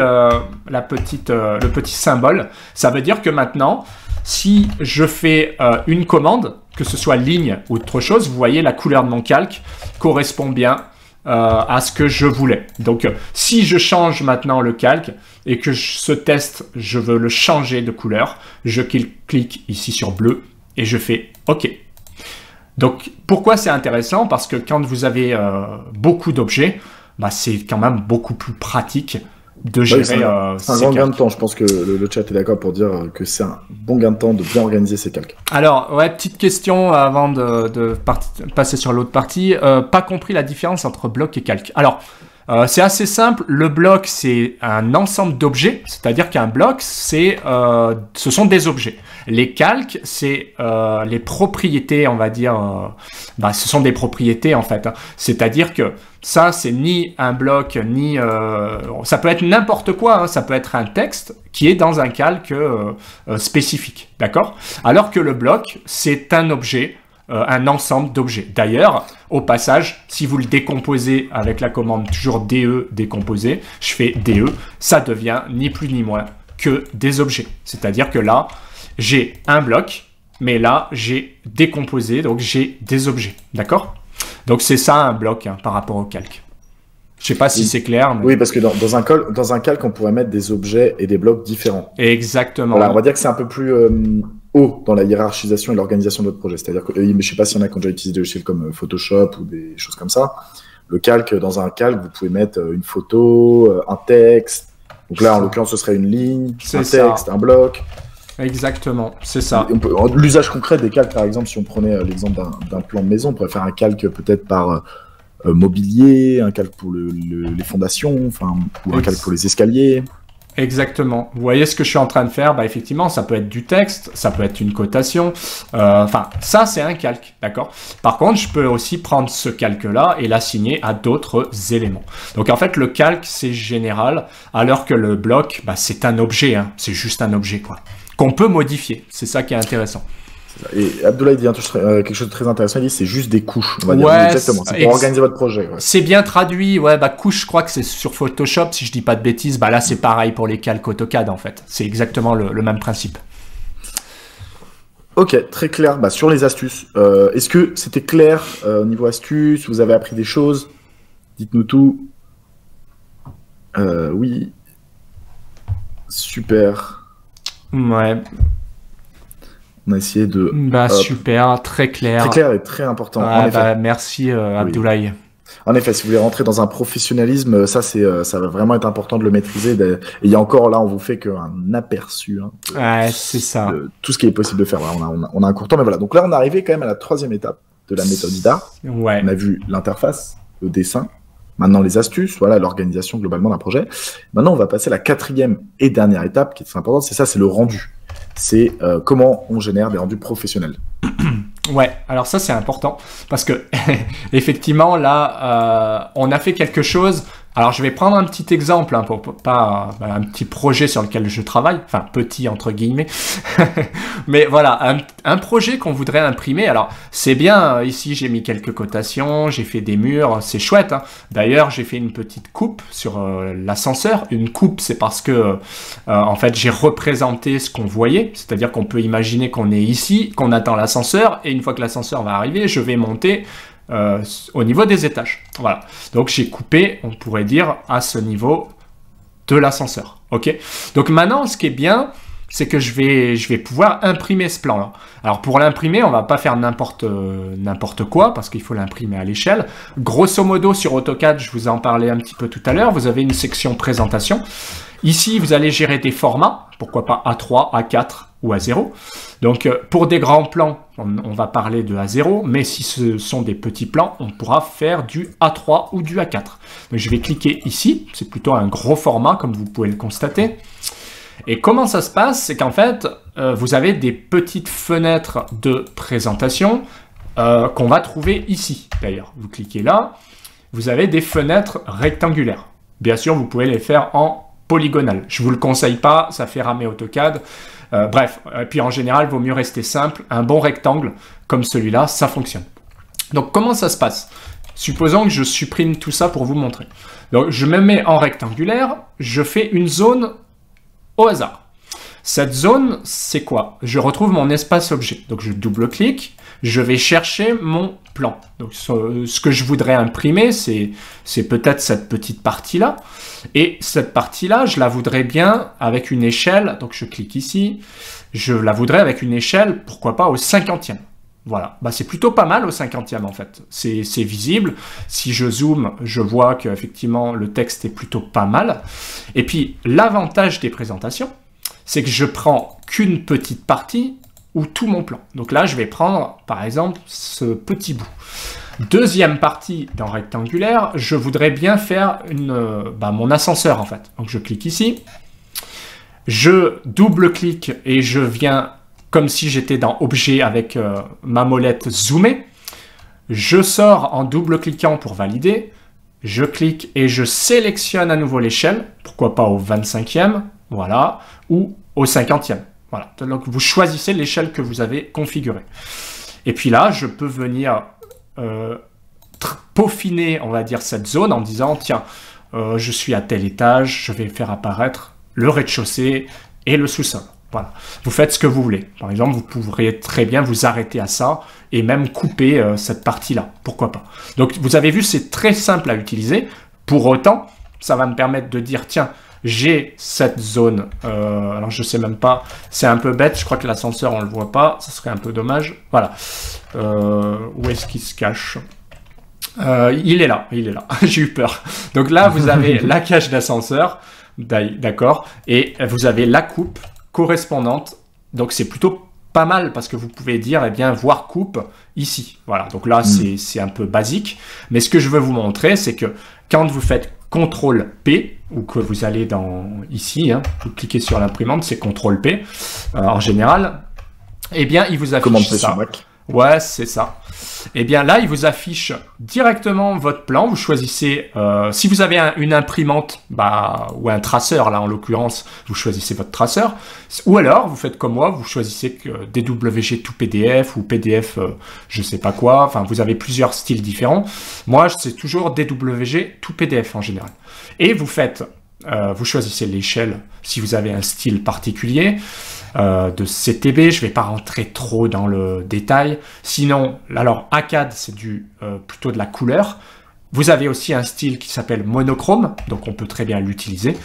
symbole. Ça veut dire que maintenant, si je fais une commande, que ce soit ligne ou autre chose, vous voyez la couleur de mon calque correspond bien à ce que je voulais. Donc, si je change maintenant le calque et que ce test, je veux le changer de couleur, je clique ici sur bleu et je fais OK. Donc, pourquoi c'est intéressant? Parce que quand vous avez beaucoup d'objets, bah, c'est quand même beaucoup plus pratique de gérer. C'est un grand gain de temps. Je pense que le chat est d'accord pour dire que c'est un bon gain de temps de bien organiser ces calques. Alors, ouais, petite question avant de passer sur l'autre partie. Pas compris la différence entre bloc et calque. Alors, c'est assez simple. Le bloc, c'est un ensemble d'objets. C'est-à-dire qu'un bloc, ce sont des objets. Les calques, c'est les propriétés, on va dire. Ce sont des propriétés, en fait. Hein. C'est-à-dire que ça, c'est ni un bloc, ni... ça peut être n'importe quoi. Hein. Ça peut être un texte qui est dans un calque spécifique. D'accord? Alors que le bloc, c'est un objet, un ensemble d'objets. D'ailleurs, au passage, si vous le décomposez avec la commande toujours DE décomposer, je fais DE, ça devient ni plus ni moins que des objets. C'est-à-dire que là, j'ai un bloc, mais là, j'ai décomposé, donc j'ai des objets. D'accord? Donc, c'est ça un bloc hein, par rapport au calque. Je ne sais pas si c'est clair. Mais... Oui, parce que dans un calque, on pourrait mettre des objets et des blocs différents. Exactement. Voilà, on va dire que c'est un peu plus haut dans la hiérarchisation et l'organisation de votre projet. C'est-à-dire que, je ne sais pas s'il y en a qui ont déjà utilisé des logiciels comme Photoshop ou des choses comme ça. Le calque, dans un calque, vous pouvez mettre une photo, un texte. Donc là, en l'occurrence, ce serait une ligne, un texte, un bloc. Exactement, c'est ça. L'usage concret des calques, par exemple, si on prenait l'exemple d'un plan de maison, on pourrait faire un calque peut-être par mobilier, un calque pour les fondations, ou un calque pour les escaliers. Exactement. Vous voyez ce que je suis en train de faire? Bah, effectivement, ça peut être du texte, ça peut être une cotation. Ça, c'est un calque, d'accord? Par contre, je peux aussi prendre ce calque-là et l'assigner à d'autres éléments. Donc, en fait, le calque, c'est général, alors que le bloc, bah, c'est un objet, hein. C'est juste un objet, quoi. Qu'on peut modifier. C'est ça qui est intéressant. Et Abdoulaye dit quelque chose de très intéressant, il dit c'est juste des couches, on va dire. Exactement, c'est pour organiser votre projet. Ouais. C'est bien traduit, ouais, couche, je crois que c'est sur Photoshop, si je dis pas de bêtises, là c'est pareil pour les calques AutoCAD en fait, c'est exactement le même principe. Ok, très clair, sur les astuces, est-ce que c'était clair au niveau astuces, vous avez appris des choses? Dites-nous tout. Oui, super. Ouais, On a essayé de... bah Hop. super, très clair. Très clair et très important. En Ouais, effet. bah merci Abdoulaye. En effet, si vous voulez rentrer dans un professionnalisme, ça ça va vraiment être important de le maîtriser. Et il y a encore là, on vous fait qu'un aperçu Ouais, c'est ça. de tout ce qui est possible de faire. Voilà, on a un court temps, mais voilà. Donc là, on est arrivé quand même à la 3e étape de la méthode IDA. Ouais. On a vu l'interface, le dessin, maintenant les astuces, voilà, l'organisation globalement d'un projet. Maintenant, on va passer à la 4e et dernière étape qui est très importante. C'est ça, c'est le rendu. C'est comment on génère des rendus professionnels. Ouais, alors ça c'est important parce que effectivement là on a fait quelque chose. Alors je vais prendre un petit exemple hein, pour pas un petit projet sur lequel je travaille, enfin petit entre guillemets, mais voilà un projet qu'on voudrait imprimer. Alors c'est bien, ici j'ai mis quelques cotations, j'ai fait des murs, c'est chouette. Hein. D'ailleurs j'ai fait une petite coupe sur l'ascenseur. Une coupe c'est parce que en fait j'ai représenté ce qu'on voyait, c'est-à-dire qu'on peut imaginer qu'on est ici, qu'on attend l'ascenseur et une fois que l'ascenseur va arriver, je vais monter au niveau des étages. Voilà. Donc j'ai coupé, on pourrait dire, à ce niveau de l'ascenseur. Ok. Donc maintenant, ce qui est bien, c'est que je vais pouvoir imprimer ce plan-là. Alors pour l'imprimer, on va pas faire n'importe quoi parce qu'il faut l'imprimer à l'échelle. Grosso modo, sur AutoCAD, je vous en parlais un petit peu tout à l'heure, vous avez une section présentation. Ici, vous allez gérer des formats, pourquoi pas A3, A4 ou A0. Donc, pour des grands plans, on va parler de A0, mais si ce sont des petits plans, on pourra faire du A3 ou du A4. Donc, je vais cliquer ici, c'est plutôt un gros format, comme vous pouvez le constater. Et comment ça se passe? C'est qu'en fait, vous avez des petites fenêtres de présentation qu'on va trouver ici. D'ailleurs, vous cliquez là, vous avez des fenêtres rectangulaires. Bien sûr, vous pouvez les faire en polygonal. Je vous le conseille pas, ça fait ramer AutoCAD. Bref, et puis en général, il vaut mieux rester simple. Un bon rectangle comme celui-là, ça fonctionne. Donc comment ça se passe? Supposons que je supprime tout ça pour vous montrer. Donc je me mets en rectangulaire, je fais une zone au hasard. Cette zone, c'est quoi? Je retrouve mon espace objet. Donc je double-clique, je vais chercher mon plan. Donc ce que je voudrais imprimer, c'est peut-être cette petite partie-là. Et cette partie-là, je la voudrais bien avec une échelle. Donc je clique ici, je la voudrais avec une échelle, pourquoi pas au 50e. Voilà, bah, c'est plutôt pas mal au 50e en fait. C'est visible. Si je zoome, je vois qu'effectivement le texte est plutôt pas mal. Et puis l'avantage des présentations, c'est que je prends qu'une petite partie ou tout mon plan. Donc là, je vais prendre par exemple ce petit bout. Deuxième partie dans rectangulaire, je voudrais bien faire mon ascenseur en fait. Donc je clique ici, je double-clique et je viens comme si j'étais dans objet avec ma molette zoomée. Je sors en double-cliquant pour valider. Je clique et je sélectionne à nouveau l'échelle. Pourquoi pas au 25e, voilà, ou au 50e. Voilà. Donc vous choisissez l'échelle que vous avez configurée. Et puis là, je peux venir peaufiner, on va dire, cette zone en disant, tiens, je suis à tel étage, je vais faire apparaître le rez-de-chaussée et le sous-sol. Voilà. Vous faites ce que vous voulez. Par exemple, vous pourriez très bien vous arrêter à ça et même couper cette partie-là. Pourquoi pas? Donc, vous avez vu, c'est très simple à utiliser. Pour autant, ça va me permettre de dire, tiens, j'ai cette zone. Alors, je sais même pas. C'est un peu bête. Je crois que l'ascenseur, on le voit pas. Ça serait un peu dommage. Voilà. Où est-ce qu'il se cache? Il est là. J'ai eu peur. Donc là, vous avez la cage d'ascenseur. D'accord. Et vous avez la coupe correspondante. Donc c'est plutôt pas mal parce que vous pouvez dire, eh bien, voir coupe ici. Voilà, donc là, c'est un peu basique. Mais ce que je veux vous montrer, c'est que quand vous faites CTRL-P, ou que vous allez dans ici, hein, vous cliquez sur l'imprimante, c'est CTRL-P en général, eh bien, il vous affiche ça. Ouais, c'est ça. Eh bien là, il vous affiche directement votre plan. Vous choisissez, si vous avez une imprimante ou un traceur, là en l'occurrence, vous choisissez votre traceur. Ou alors, vous faites comme moi, vous choisissez DWG tout PDF ou PDF je sais pas quoi. Enfin, vous avez plusieurs styles différents. Moi, c'est toujours DWG tout PDF en général. Et vous faites, vous choisissez l'échelle si vous avez un style particulier. De CTB, je vais pas rentrer trop dans le détail. Sinon, alors ACAD, c'est plutôt de la couleur. Vous avez aussi un style qui s'appelle monochrome, donc on peut très bien l'utiliser.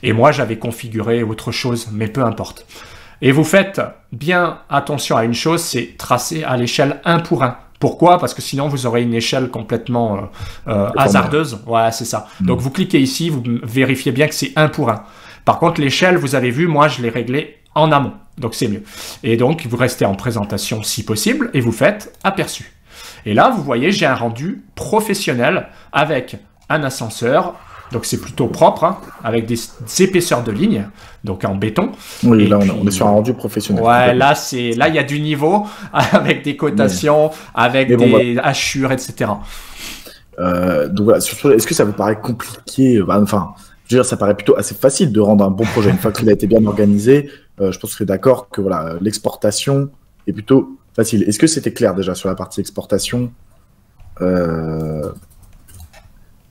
Et moi, j'avais configuré autre chose, mais peu importe. Et vous faites bien attention à une chose, c'est tracer à l'échelle 1 pour 1. Pourquoi? Parce que sinon, vous aurez une échelle complètement hasardeuse. Ouais, c'est ça. Donc, vous cliquez ici, vous vérifiez bien que c'est 1 pour 1. Par contre, l'échelle, vous avez vu, moi, je l'ai réglée en amont. Donc, c'est mieux. Et donc, vous restez en présentation si possible et vous faites aperçu. Et là, vous voyez, j'ai un rendu professionnel avec un ascenseur. Donc, c'est plutôt propre, hein, avec des épaisseurs de ligne, donc en béton. Oui, et là, on est sur un rendu professionnel. Ouais, là, il y a du niveau, avec des cotations, avec des hachures, etc. Donc voilà, surtout, est-ce que ça vous paraît compliqué? Enfin, je veux dire, ça paraît plutôt assez facile de rendre un bon projet. Une fois qu'il a été bien organisé, je pense que vous serez d'accord que voilà, l'exportation est plutôt facile. Est-ce que c'était clair déjà sur la partie exportation?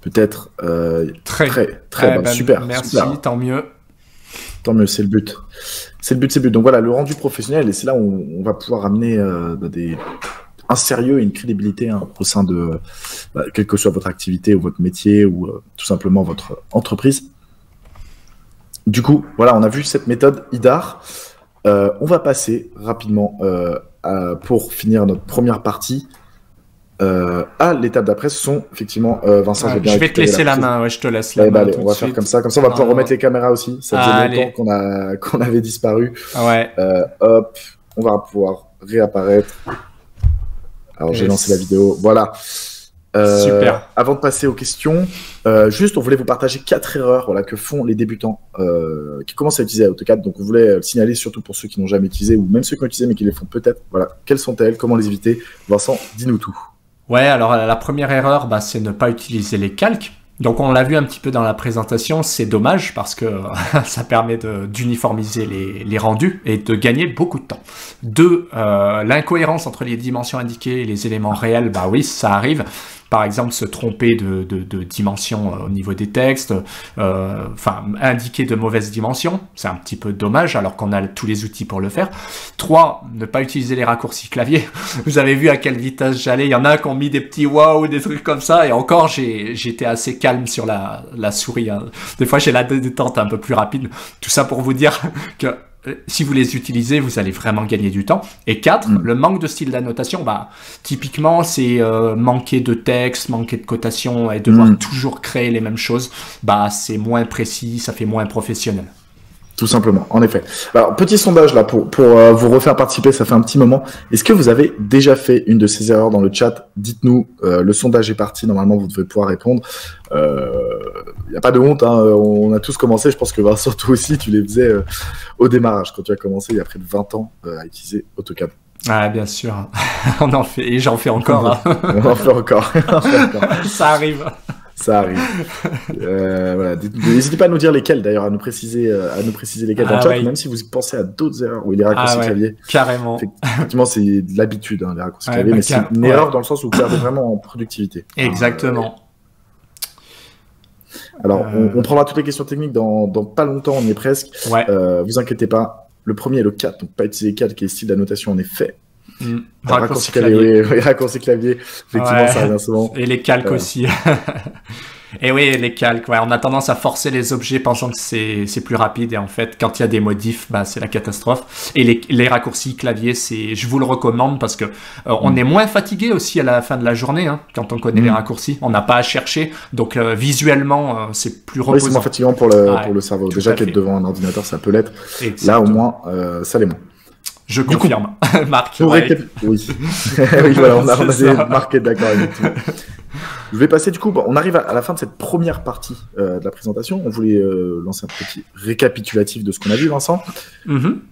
Peut-être très bon, super. Merci, super. Tant mieux. Tant mieux, c'est le but. C'est le but. Donc voilà, le rendu professionnel, et c'est là où on va pouvoir amener un sérieux et une crédibilité au sein de quelle que soit votre activité ou votre métier ou tout simplement votre entreprise. Du coup, voilà, on a vu cette méthode IDAR. On va passer rapidement pour finir notre première partie. À l'étape d'après, ce sont effectivement Vincent. Je vais te laisser la main, ouais, je te laisse la main. Allez, on va faire comme ça. Comme ça, on va pouvoir remettre les caméras aussi. Ça faisait longtemps qu'on avait disparu. Ouais. Hop, on va pouvoir réapparaître. Alors, j'ai lancé la vidéo. Voilà. Super. Avant de passer aux questions, juste, on voulait vous partager 4 erreurs que font les débutants qui commencent à utiliser AutoCAD. Donc, on voulait le signaler surtout pour ceux qui n'ont jamais utilisé ou même ceux qui ont utilisé mais qui les font peut-être. Voilà. Quelles sont-elles? Comment les éviter? Vincent, dis-nous tout. Ouais, alors la première erreur, c'est ne pas utiliser les calques. Donc on l'a vu un petit peu dans la présentation, c'est dommage parce que ça permet d'uniformiser les rendus et de gagner beaucoup de temps. 2, l'incohérence entre les dimensions indiquées et les éléments réels, oui, ça arrive. Par exemple, se tromper de dimension au niveau des textes, indiquer de mauvaises dimensions, c'est un petit peu dommage alors qu'on a tous les outils pour le faire. 3, ne pas utiliser les raccourcis clavier. Vous avez vu à quelle vitesse j'allais, il y en a qui ont mis des petits wow, des trucs comme ça, et encore j'étais assez calme sur la souris. Hein. Des fois j'ai la détente un peu plus rapide. Tout ça pour vous dire que si vous les utilisez, vous allez vraiment gagner du temps. Et 4, le manque de style d'annotation, typiquement, c'est manquer de texte, manquer de cotation et devoir toujours créer les mêmes choses. C'est moins précis, ça fait moins professionnel. Tout simplement, en effet. Alors, petit sondage là pour vous refaire participer, ça fait un petit moment. Est-ce que vous avez déjà fait une de ces erreurs dans le chat? Dites-nous, le sondage est parti, normalement vous devez pouvoir répondre. Il n'y a pas de honte, hein. On a tous commencé, je pense que Vincent, toi aussi, tu les faisais au démarrage, quand tu as commencé il y a près de 20 ans à utiliser AutoCAD. Ah, bien sûr, on en fait, et j'en fais encore. Hein. On en fait encore. Ça arrive. Ça arrive. Voilà. N'hésitez pas à nous dire lesquels, d'ailleurs, à nous préciser lesquels dans le chat, même si vous pensez à d'autres erreurs. Oui, les raccourcis clavier. Carrément. Effectivement, c'est de l'habitude, les raccourcis clavier, mais c'est une erreur dans le sens où vous perdez vraiment en productivité. Exactement. Alors, on prendra toutes les questions techniques dans pas longtemps, on y est presque. Ouais. Vous inquiétez pas. Le premier est le 4, donc pas utiliser 4, qui est style d'annotation en effet. Raccourci clavier. Oui, raccourci clavier. Effectivement, ça revient souvent. Et les calques aussi. Et oui, les calques, on a tendance à forcer les objets pensant que c'est plus rapide, et en fait, quand il y a des modifs, c'est la catastrophe. Et les raccourcis clavier, je vous le recommande parce que on est moins fatigué aussi à la fin de la journée, hein, quand on connaît les raccourcis. On n'a pas à chercher, donc visuellement, c'est plus reposant. Oui, c'est moins fatigant pour le cerveau. Déjà qu'être devant un ordinateur, ça peut l'être. Là, au moins, ça l'est moins. Je confirme. Marc. Oui. Oui, voilà, on a marqué d'accord avec tout. Je vais passer, du coup, on arrive à la fin de cette première partie de la présentation. On voulait lancer un petit récapitulatif de ce qu'on a vu, Vincent.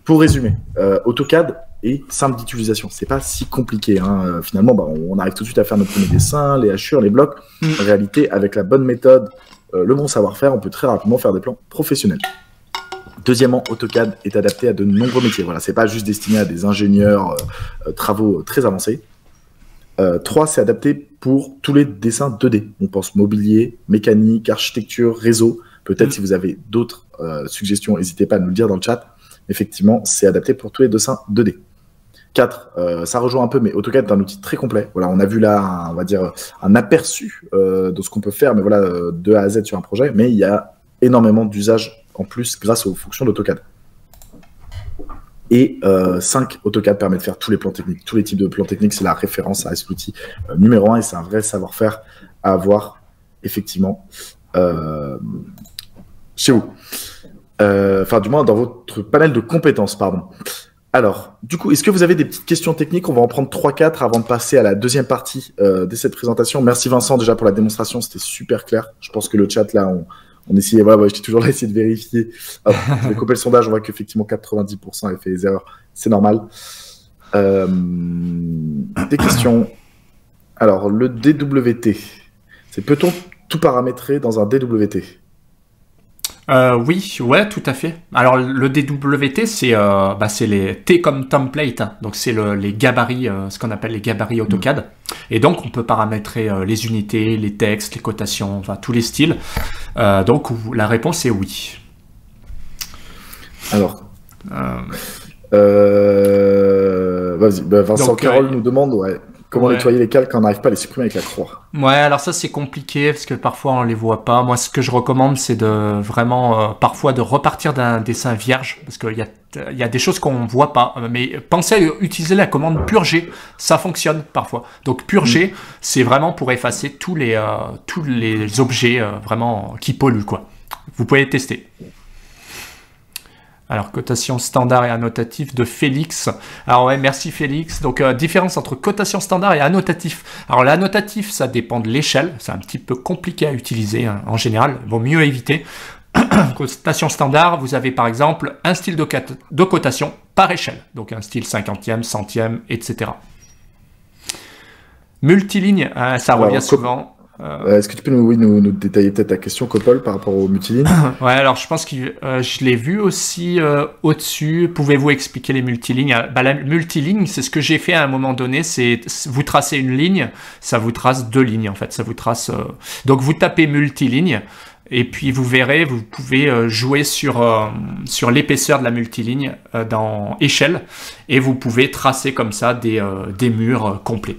Pour résumer, AutoCAD est simple d'utilisation. C'est pas si compliqué. Hein. Finalement, on arrive tout de suite à faire nos premiers dessins, les hachures, les blocs. En réalité, avec la bonne méthode, le bon savoir-faire, on peut très rapidement faire des plans professionnels. Deuxièmement, AutoCAD est adapté à de nombreux métiers. Voilà, c'est pas juste destiné à des ingénieurs, travaux très avancés. 3, c'est adapté pour tous les dessins 2D. On pense mobilier, mécanique, architecture, réseau. Peut-être si vous avez d'autres suggestions, n'hésitez pas à nous le dire dans le chat. Effectivement, c'est adapté pour tous les dessins 2D. 4, ça rejoint un peu, mais AutoCAD est un outil très complet. Voilà, on a vu là, on va dire, un aperçu de ce qu'on peut faire, mais voilà, de A à Z sur un projet. Mais il y a énormément d'usages en plus grâce aux fonctions d'AutoCAD. Et 5, AutoCAD permet de faire tous les plans techniques, tous les types de plans techniques. C'est la référence, ça reste l'outil numéro 1 et c'est un vrai savoir-faire à avoir, effectivement, chez vous. Enfin, du moins, dans votre panel de compétences, pardon. Alors, du coup, est-ce que vous avez des petites questions techniques? On va en prendre 3-4 avant de passer à la deuxième partie de cette présentation. Merci Vincent déjà pour la démonstration, c'était super clair. Je pense que le chat, là, on essayait, voilà, j'étais toujours là à essayer de vérifier. Hop, je vais couper le sondage, on voit qu'effectivement 90% avaient fait des erreurs, c'est normal. Des questions. Alors, le DWT, peut-on tout paramétrer dans un DWT? Oui, ouais, tout à fait. Alors le DWT, c'est les T comme template, hein. Donc c'est les gabarits, ce qu'on appelle les gabarits AutoCAD. Et donc on peut paramétrer les unités, les textes, les cotations, enfin tous les styles. Donc la réponse est oui. Alors, vas-y, Vincent Carole nous demande, ouais. Comment nettoyer les calques quand on n'arrive pas à les supprimer avec la croix? Ouais, alors ça c'est compliqué parce que parfois on les voit pas. Moi, ce que je recommande, c'est de vraiment parfois de repartir d'un dessin vierge parce qu'il y a des choses qu'on voit pas. Mais pensez à utiliser la commande purger, ça fonctionne parfois. Donc purger, c'est vraiment pour effacer tous les objets vraiment qui polluent, quoi. Vous pouvez tester. Alors, cotation standard et annotatif de Félix. Alors ouais, merci Félix. Donc, différence entre cotation standard et annotatif. Alors, l'annotatif, ça dépend de l'échelle. C'est un petit peu compliqué à utiliser, hein, en général. Vaut mieux éviter. Cotation standard, vous avez par exemple un style de cotation par échelle. Donc, un style 50e, 100e, etc. Multiligne, ça revient souvent. Est-ce que tu peux nous détailler peut-être ta question, Copol, par rapport aux multilignes? Ouais, alors je pense que je l'ai vu aussi au-dessus. Pouvez-vous expliquer les multilignes? La multiligne, c'est ce que j'ai fait à un moment donné. C'est vous tracez une ligne, ça vous trace deux lignes en fait. Ça vous trace. Donc vous tapez multiligne et puis vous verrez, vous pouvez jouer sur l'épaisseur de la multiligne dans échelle et vous pouvez tracer comme ça des murs complets.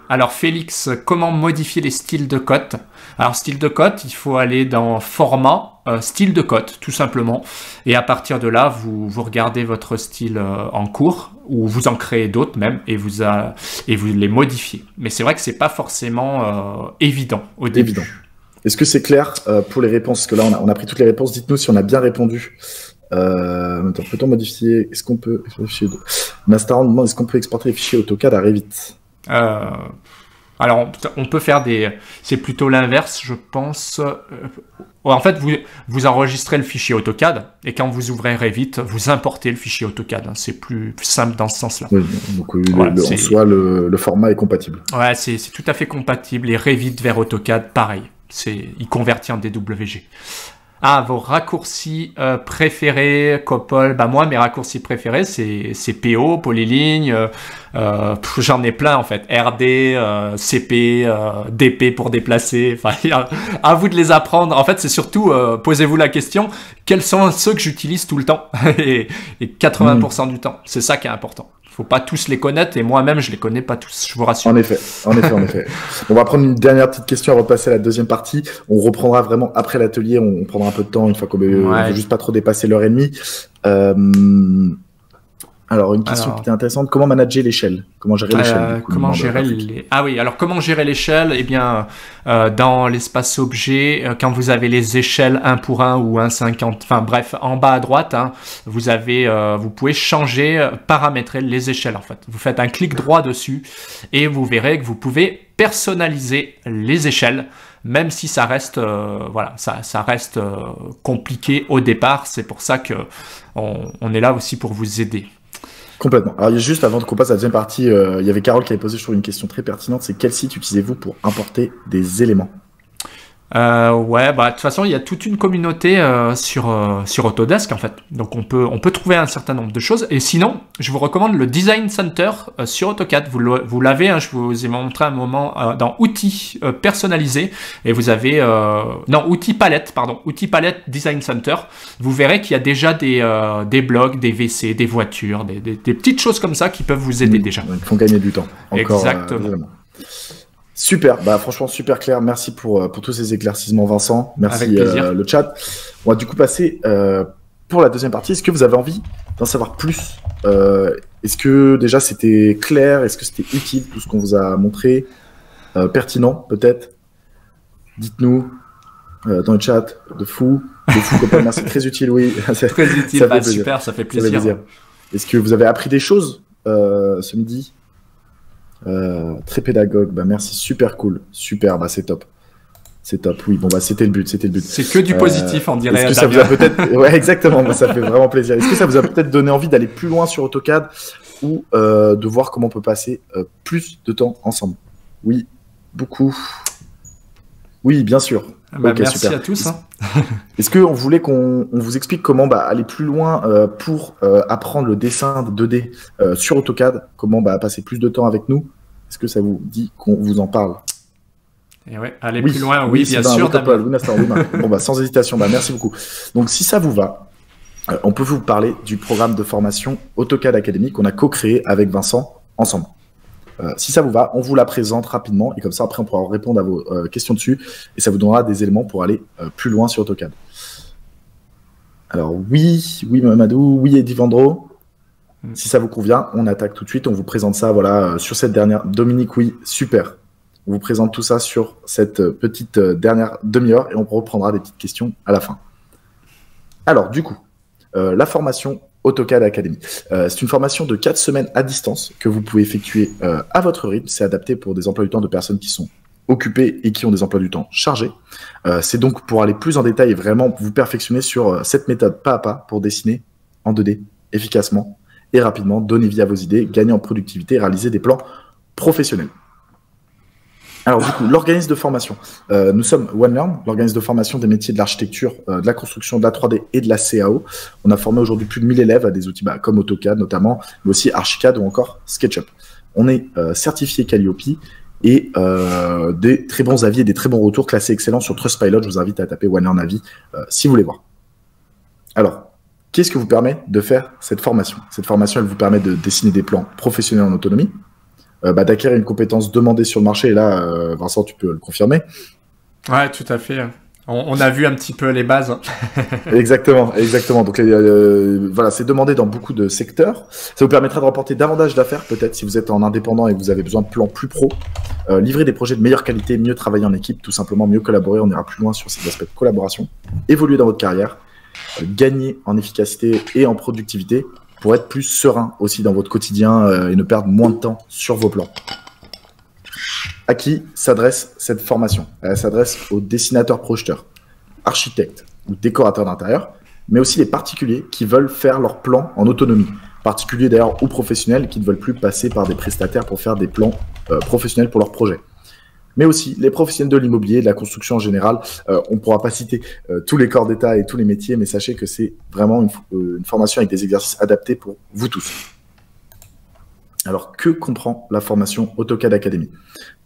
Alors Félix, comment modifier les styles de cote? Alors style de cote, il faut aller dans format, style de cote tout simplement. Et à partir de là, vous regardez votre style en cours ou vous en créez d'autres même et vous les modifiez. Mais c'est vrai que c'est pas forcément évident au début. Est-ce que c'est clair pour les réponses? Parce que là, on a pris toutes les réponses. Dites-nous si on a bien répondu. Peut-on modifier? Est-ce qu'on peut... Mastaran demande, est-ce qu'on peut exporter les fichiers AutoCAD à Revit? Alors, on peut faire c'est plutôt l'inverse, je pense. En fait, vous enregistrez le fichier AutoCAD et quand vous ouvrez Revit, vous importez le fichier AutoCAD. Hein. C'est plus simple dans ce sens-là. Oui, donc en soi, le format est compatible. Ouais, c'est tout à fait compatible. Et Revit vers AutoCAD, pareil. Il convertit en DWG. Ah, vos raccourcis préférés, Copol. Bah moi, mes raccourcis préférés, c'est PO, polyligne. J'en ai plein en fait. RD, CP, DP pour déplacer. Enfin, à vous de les apprendre. En fait, c'est surtout posez-vous la question quels sont ceux que j'utilise tout le temps et 80% du temps. C'est ça qui est important. Faut pas tous les connaître et moi-même je les connais pas tous, je vous rassure. En effet. On va prendre une dernière petite question avant de passer à la deuxième partie. On reprendra vraiment après l'atelier, on prendra un peu de temps une fois qu'on veut juste pas trop dépasser l'heure et demie. Alors, une question qui était intéressante, comment manager l'échelle? Comment gérer l'échelle? Comment gérer comment gérer l'échelle? Eh bien, dans l'espace objet, quand vous avez les échelles 1 pour 1 ou 1,50, enfin bref, en bas à droite, hein, vous pouvez changer, paramétrer les échelles en fait. Vous faites un clic droit dessus et vous verrez que vous pouvez personnaliser les échelles. Même si ça reste, ça reste compliqué au départ. C'est pour ça que on est là aussi pour vous aider. Complètement. Alors, juste avant qu'on passe à la deuxième partie, il y avait Carole qui avait posé, je trouve, une question très pertinente. C'est quel site utilisez-vous pour importer des éléments? Ouais, bah de toute façon, il y a toute une communauté sur Autodesk en fait. Donc on peut trouver un certain nombre de choses. Et sinon, je vous recommande le Design Center sur AutoCAD. Vous l'avez, hein, je vous ai montré un moment dans outils personnalisés. Et vous avez non, outils palette, pardon, outils palette Design Center. Vous verrez qu'il y a déjà des blogs, des WC, des voitures, des petites choses comme ça qui peuvent vous aider déjà. Ils font gagner du temps. Encore, exactement. Super, bah franchement super clair. Merci pour tous ces éclaircissements, Vincent. Merci le chat. On va du coup passer pour la deuxième partie. Est-ce que vous avez envie d'en savoir plus? Est-ce que déjà c'était clair? Est-ce que c'était utile tout ce qu'on vous a montré? Pertinent peut-être? Dites-nous dans le chat. De fou copain. Merci, très utile, oui. Très utile, bah, super, ça fait plaisir. Est-ce que vous avez appris des choses ce midi? Très pédagogue, bah merci, super cool, super, bah c'est top, oui, bon bah c'était le but. C'est que du positif, on dirait. Est-ce que ça vous a peut-être, ouais exactement, bah, ça fait vraiment plaisir. Est-ce que ça vous a peut-être donné envie d'aller plus loin sur AutoCAD ou de voir comment on peut passer plus de temps ensemble? Oui, beaucoup. Oui, bien sûr. Bah, okay, merci super. À tous. Hein. Est-ce qu'on voulait qu'on vous explique comment aller plus loin pour apprendre le dessin de 2D sur AutoCAD, comment passer plus de temps avec nous? Est-ce que ça vous dit qu'on vous en parle? Et ouais, aller plus loin, oui, bien sûr. Bon, sans hésitation, merci beaucoup. Donc, si ça vous va, on peut vous parler du programme de formation AutoCAD Academy qu'on a co-créé avec Vincent ensemble. Si ça vous va, on vous la présente rapidement et comme ça, après, on pourra répondre à vos questions dessus et ça vous donnera des éléments pour aller plus loin sur AutoCAD. Alors, oui, Mamadou, oui, Eddie Vendro. Si ça vous convient, on attaque tout de suite. On vous présente ça, voilà, sur cette dernière. Dominique, oui, super. On vous présente tout ça sur cette petite dernière demi-heure et on reprendra des petites questions à la fin. Alors, du coup, la formation AutoCAD Academy. C'est une formation de 4 semaines à distance que vous pouvez effectuer à votre rythme. C'est adapté pour des emplois du temps de personnes qui sont occupées et qui ont des emplois du temps chargés. C'est donc pour aller plus en détail et vraiment vous perfectionner sur cette méthode pas à pas pour dessiner en 2D efficacement et rapidement, donner vie à vos idées, gagner en productivité et réaliser des plans professionnels. Alors du coup, l'organisme de formation. Nous sommes OneLearn, l'organisme de formation des métiers de l'architecture, de la construction, de la 3D et de la CAO. On a formé aujourd'hui plus de 1000 élèves à des outils comme AutoCAD notamment, mais aussi Archicad ou encore SketchUp. On est certifié Calliope et des très bons avis et des très bons retours classés excellents sur Trustpilot. Je vous invite à taper OneLearn avis si vous voulez voir. Alors, qu'est-ce que vous permet de faire cette formation? Cette formation, elle vous permet de dessiner des plans professionnels en autonomie, d'acquérir une compétence demandée sur le marché. Et là, Vincent, tu peux le confirmer. Ouais, tout à fait. On a vu un petit peu les bases. Exactement. Donc, voilà, c'est demandé dans beaucoup de secteurs. Ça vous permettra de remporter davantage d'affaires, peut-être, si vous êtes en indépendant et que vous avez besoin de plans plus pro. Livrer des projets de meilleure qualité, mieux travailler en équipe, tout simplement mieux collaborer. On ira plus loin sur ces aspects de collaboration. Évoluer dans votre carrière. Gagner en efficacité et en productivité pour être plus serein aussi dans votre quotidien et ne perdre moins de temps sur vos plans. À qui s'adresse cette formation? Elle s'adresse aux dessinateurs projeteurs, architectes ou décorateurs d'intérieur, mais aussi les particuliers qui veulent faire leurs plans en autonomie. Particuliers d'ailleurs ou professionnels qui ne veulent plus passer par des prestataires pour faire des plans professionnels pour leurs projets. Mais aussi les professionnels de l'immobilier, de la construction en général. On ne pourra pas citer tous les corps d'État et tous les métiers, mais sachez que c'est vraiment une formation avec des exercices adaptés pour vous tous. Alors, que comprend la formation AutoCAD Academy?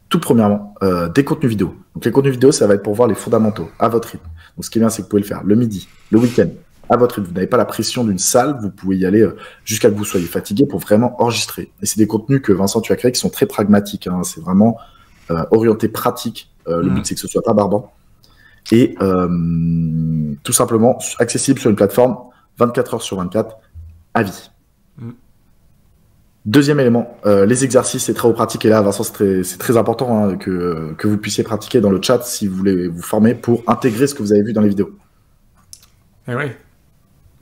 Tout premièrement, des contenus vidéo. Donc, les contenus vidéo, ça va être pour voir les fondamentaux à votre rythme. Donc, ce qui est bien, c'est que vous pouvez le faire le midi, le week-end, à votre rythme. Vous n'avez pas la pression d'une salle, vous pouvez y aller jusqu'à ce que vous soyez fatigué pour vraiment enregistrer. Et c'est des contenus que Vincent, tu as créés qui sont très pragmatiques. Hein. C'est vraiment orienté pratique. Le but, c'est que ce soit pas barbant. Et tout simplement accessible sur une plateforme 24 heures sur 24 à vie. Deuxième élément, les exercices, c'est très pratique. Et là, Vincent, c'est très important hein, que vous puissiez pratiquer dans le chat si vous voulez vous former pour intégrer ce que vous avez vu dans les vidéos. Eh oui,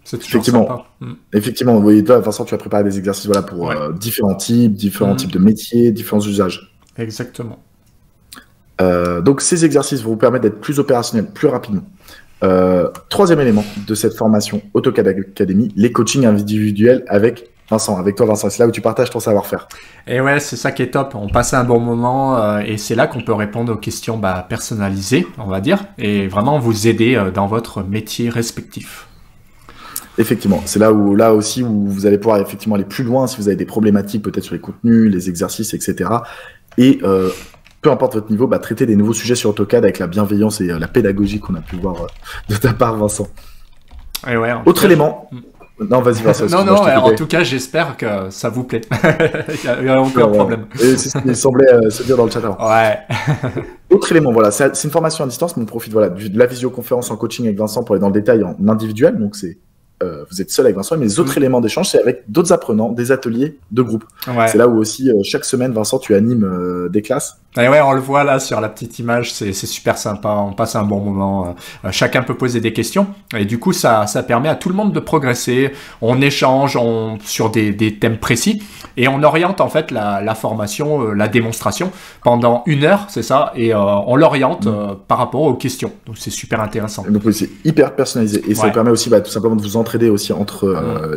c'est toujours sympa. Effectivement, oui, toi, Vincent, tu as préparé des exercices voilà, pour différents types de métiers, différents usages. Exactement. Donc, ces exercices vont vous permettre d'être plus opérationnel plus rapidement. Troisième élément de cette formation AutoCAD Academy, les coachings individuels avec Vincent, avec toi Vincent, c'est là où tu partages ton savoir-faire. Et ouais, c'est ça qui est top. On passe un bon moment et c'est là qu'on peut répondre aux questions personnalisées, on va dire, et vraiment vous aider dans votre métier respectif. Effectivement, c'est là aussi où vous allez pouvoir effectivement aller plus loin si vous avez des problématiques peut-être sur les contenus, les exercices, etc. Et peu importe votre niveau, traiter des nouveaux sujets sur AutoCAD avec la bienveillance et la pédagogie qu'on a pu voir de ta part, Vincent. Et ouais, autre élément. Non, vas-y, Vincent. Non, en tout cas, j'espère que ça vous plaît. Il y a aucun problème. C'est ce qu'il semblait se dire dans le chat avant. Ouais. Autre élément, voilà, c'est une formation à distance, mais on profite de la visioconférence en coaching avec Vincent pour aller dans le détail en individuel. Donc, vous êtes seul avec Vincent, mais les autres éléments d'échange, c'est avec d'autres apprenants, des ateliers de groupe. Ouais. C'est là où aussi, chaque semaine, Vincent, tu animes des classes. Et ouais, on le voit là sur la petite image, c'est super sympa, on passe un bon moment, chacun peut poser des questions, et du coup ça permet à tout le monde de progresser, on échange sur des thèmes précis, et on oriente en fait la formation, la démonstration, pendant 1 heure, c'est ça, et on l'oriente par rapport aux questions, donc c'est super intéressant. Donc oui, c'est hyper personnalisé, et ça vous permet aussi tout simplement de vous entraider aussi entre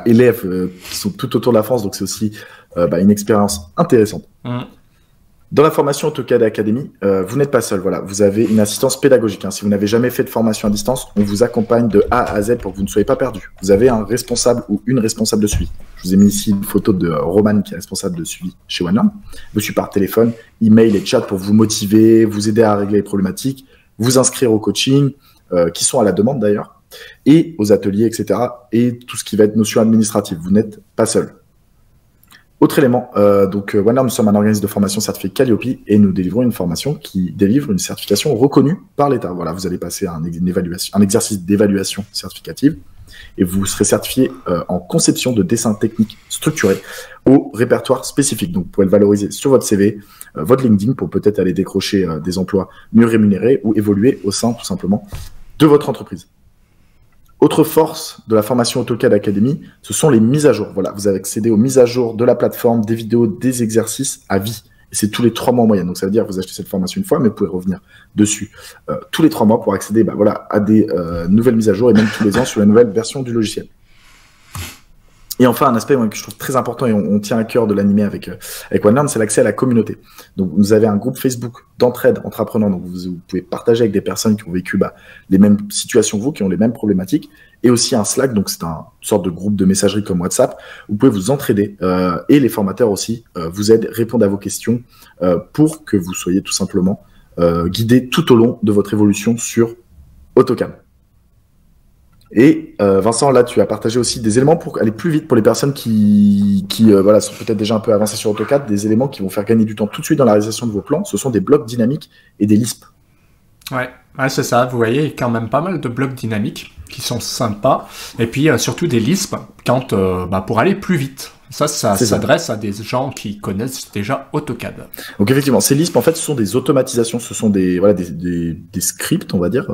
élèves qui sont tout autour de la France, donc c'est aussi une expérience intéressante. Dans la formation AutoCAD Academy, vous n'êtes pas seul. Voilà, vous avez une assistance pédagogique. Si vous n'avez jamais fait de formation à distance, on vous accompagne de A à Z pour que vous ne soyez pas perdu. Vous avez un responsable ou une responsable de suivi. Je vous ai mis ici une photo de Roman qui est responsable de suivi chez OneLearn. Vous suivez par téléphone, email et chat pour vous motiver, vous aider à régler les problématiques, vous inscrire au coaching, qui sont à la demande d'ailleurs, et aux ateliers, etc. Et tout ce qui va être notion administrative. Vous n'êtes pas seul. Autre élément, OneLearn, nous sommes un organisme de formation certifié Calliope et nous délivrons une formation qui délivre une certification reconnue par l'État. Voilà, vous allez passer un exercice d'évaluation certificative et vous serez certifié en conception de dessin technique structuré au répertoire spécifique. Donc, vous pouvez le valoriser sur votre CV, votre LinkedIn pour peut-être aller décrocher des emplois mieux rémunérés ou évoluer au sein, tout simplement, de votre entreprise. Autre force de la formation AutoCAD Academy, ce sont les mises à jour. Voilà, vous avez accédé aux mises à jour de la plateforme, des vidéos, des exercices à vie. Et c'est tous les 3 mois en moyenne. Donc ça veut dire que vous achetez cette formation une fois, mais vous pouvez revenir dessus tous les 3 mois pour accéder à des nouvelles mises à jour et même tous les ans sur la nouvelle version du logiciel. Et enfin, un aspect que je trouve très important et on tient à cœur de l'animer avec OneLearn, c'est l'accès à la communauté. Donc, vous avez un groupe Facebook d'entraide entre apprenants. Donc, vous pouvez partager avec des personnes qui ont vécu les mêmes situations que vous, qui ont les mêmes problématiques. Et aussi un Slack, donc c'est une sorte de groupe de messagerie comme WhatsApp. Vous pouvez vous entraider et les formateurs aussi vous aident, répondent à vos questions pour que vous soyez tout simplement guidés tout au long de votre évolution sur AutoCAD. Et Vincent, là, tu as partagé aussi des éléments pour aller plus vite pour les personnes qui sont peut-être déjà un peu avancées sur AutoCAD, des éléments qui vont faire gagner du temps tout de suite dans la réalisation de vos plans. Ce sont des blocs dynamiques et des lisps. Ouais, c'est ça. Vous voyez, il y a quand même pas mal de blocs dynamiques qui sont sympas. Et puis, surtout des lisps pour aller plus vite. Ça s'adresse à des gens qui connaissent déjà AutoCAD. Donc effectivement, ces lisps, en fait, ce sont des automatisations, ce sont des scripts, on va dire,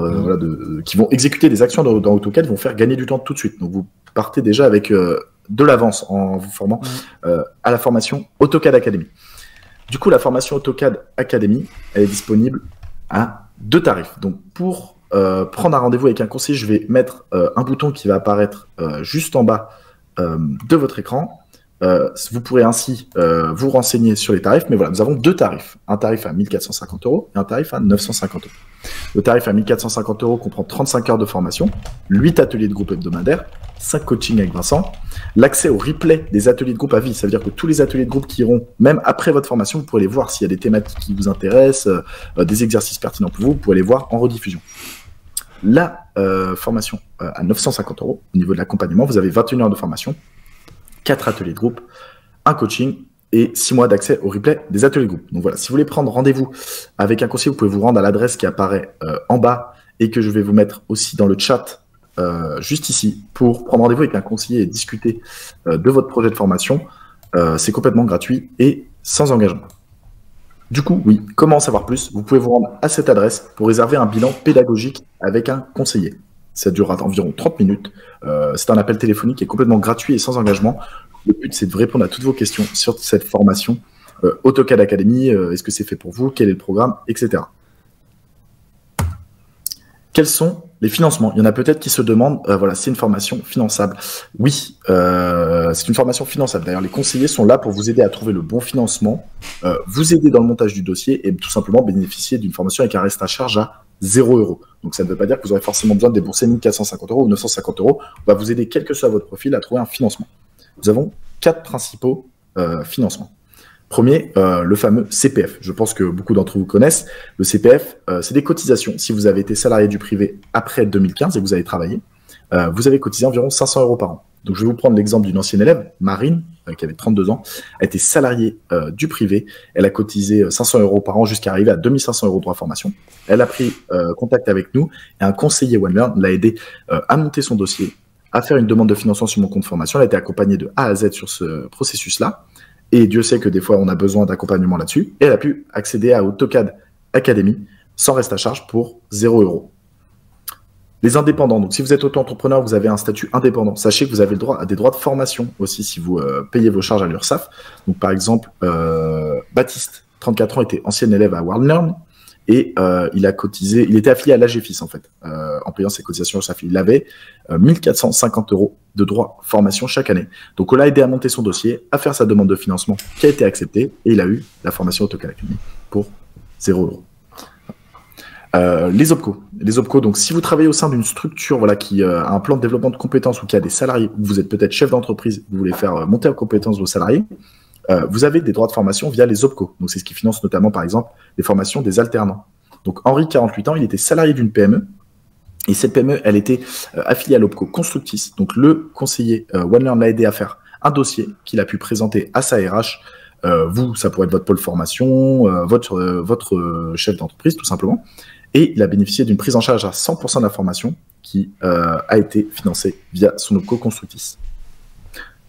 qui vont exécuter des actions dans AutoCAD, vont faire gagner du temps tout de suite. Donc vous partez déjà avec de l'avance en vous formant à la formation AutoCAD Academy. Du coup, la formation AutoCAD Academy, elle est disponible à 2 tarifs. Donc pour prendre un rendez-vous avec un conseiller, je vais mettre un bouton qui va apparaître juste en bas de votre écran. Vous pourrez ainsi vous renseigner sur les tarifs, mais voilà, nous avons 2 tarifs. Un tarif à 1 450 € et un tarif à 950 €. Le tarif à 1 450 € comprend 35 heures de formation, 8 ateliers de groupe hebdomadaires, 5 coachings avec Vincent, l'accès au replay des ateliers de groupe à vie, ça veut dire que tous les ateliers de groupe qui iront, même après votre formation, vous pourrez les voir s'il y a des thématiques qui vous intéressent, des exercices pertinents pour vous, vous pouvez les voir en rediffusion. La formation à 950 € au niveau de l'accompagnement, vous avez 21 heures de formation, 4 ateliers de groupe, un coaching et 6 mois d'accès au replay des ateliers de groupe. Donc voilà, si vous voulez prendre rendez-vous avec un conseiller, vous pouvez vous rendre à l'adresse qui apparaît en bas et que je vais vous mettre aussi dans le chat juste ici pour prendre rendez-vous avec un conseiller et discuter de votre projet de formation. C'est complètement gratuit et sans engagement. Du coup, oui, comment en savoir plus? Vous pouvez vous rendre à cette adresse pour réserver un bilan pédagogique avec un conseiller. Ça durera environ 30 minutes. C'est un appel téléphonique qui est complètement gratuit et sans engagement. Le but, c'est de répondre à toutes vos questions sur cette formation AutoCAD Academy. Est-ce que c'est fait pour vous? Quel est le programme? Etc. Quels sont les financements. Il y en a peut-être qui se demandent, voilà, c'est une formation finançable. Oui, c'est une formation finançable. D'ailleurs, les conseillers sont là pour vous aider à trouver le bon financement, vous aider dans le montage du dossier et tout simplement bénéficier d'une formation avec un reste à charge à 0 €. Donc, ça ne veut pas dire que vous aurez forcément besoin de débourser 1 450 € ou 950 €. On va vous aider, quel que soit votre profil, à trouver un financement. Nous avons 4 principaux financements. Premier, le fameux CPF. Je pense que beaucoup d'entre vous connaissent. Le CPF, c'est des cotisations. Si vous avez été salarié du privé après 2015 et que vous avez travaillé, vous avez cotisé environ 500 € par an. Donc, je vais vous prendre l'exemple d'une ancienne élève, Marine, qui avait 32 ans, a été salariée du privé. Elle a cotisé 500 € par an jusqu'à arriver à 2500 € de droit à formation. Elle a pris contact avec nous et un conseiller OneLearn l'a aidé à monter son dossier, à faire une demande de financement sur mon compte formation. Elle a été accompagnée de A à Z sur ce processus-là. Et Dieu sait que des fois, on a besoin d'accompagnement là-dessus. Et elle a pu accéder à AutoCAD Academy sans reste à charge pour 0 €. Les indépendants. Donc, si vous êtes auto-entrepreneur, vous avez un statut indépendant. Sachez que vous avez le droit à des droits de formation aussi si vous payez vos charges à l'URSSAF. Donc, par exemple, Baptiste, 34 ans, était ancien élève à OneLearn et il a cotisé. Il était affilié à l'AGFIS en fait, en payant ses cotisations URSSAF. Il avait 1 450 € de droits formation chaque année. Donc, on l'a aidé à monter son dossier, à faire sa demande de financement qui a été acceptée et il a eu la formation AutoCAD Academy pour 0 €. Les OPCO, donc si vous travaillez au sein d'une structure voilà, qui a un plan de développement de compétences ou qui a des salariés, vous êtes peut-être chef d'entreprise, vous voulez faire monter en compétences vos salariés, vous avez des droits de formation via les OPCO. Donc c'est ce qui finance notamment par exemple les formations des alternants. Donc Henri, 48 ans, il était salarié d'une PME et cette PME, elle était affiliée à l'OPCO Constructis. Donc le conseiller OneLearn l'a aidé à faire un dossier qu'il a pu présenter à sa RH. Vous, ça pourrait être votre pôle formation, votre chef d'entreprise tout simplement. Et il a bénéficié d'une prise en charge à 100% de la formation qui a été financée via son OPCO Constructis.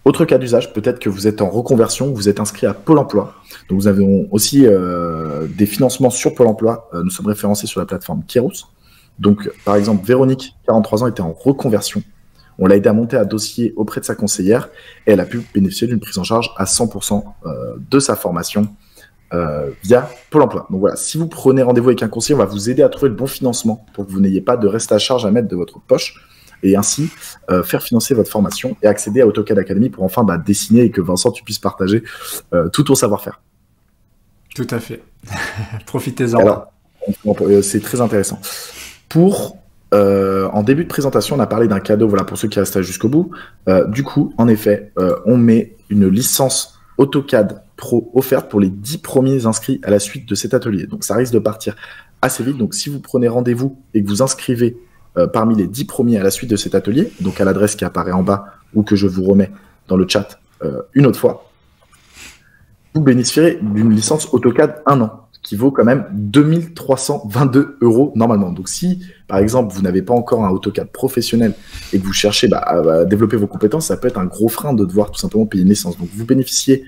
Autre cas d'usage, peut-être que vous êtes en reconversion, vous êtes inscrit à Pôle emploi. Donc nous avons aussi des financements sur Pôle emploi. Nous sommes référencés sur la plateforme Kairos. Donc par exemple, Véronique, 43 ans, était en reconversion. On l'a aidé à monter un dossier auprès de sa conseillère et elle a pu bénéficier d'une prise en charge à 100% de sa formation via Pôle emploi. Donc voilà, si vous prenez rendez-vous avec un conseiller, on va vous aider à trouver le bon financement pour que vous n'ayez pas de reste à charge à mettre de votre poche et ainsi faire financer votre formation et accéder à AutoCAD Academy pour enfin dessiner et que Vincent, tu puisses partager tout ton savoir-faire. Tout à fait. Profitez-en. Alors, c'est très intéressant. En début de présentation, on a parlé d'un cadeau voilà, pour ceux qui restent jusqu'au bout. Du coup, en effet, on met une licence AutoCAD Pro offerte pour les 10 premiers inscrits à la suite de cet atelier. Donc, ça risque de partir assez vite. Donc, si vous prenez rendez-vous et que vous inscrivez parmi les 10 premiers à la suite de cet atelier, donc à l'adresse qui apparaît en bas ou que je vous remets dans le chat une autre fois, vous bénéficierez d'une licence AutoCAD 1 an, qui vaut quand même 2 322 € normalement. Donc si, par exemple, vous n'avez pas encore un AutoCAD professionnel et que vous cherchez à développer vos compétences, ça peut être un gros frein de devoir tout simplement payer une licence. Donc vous bénéficiez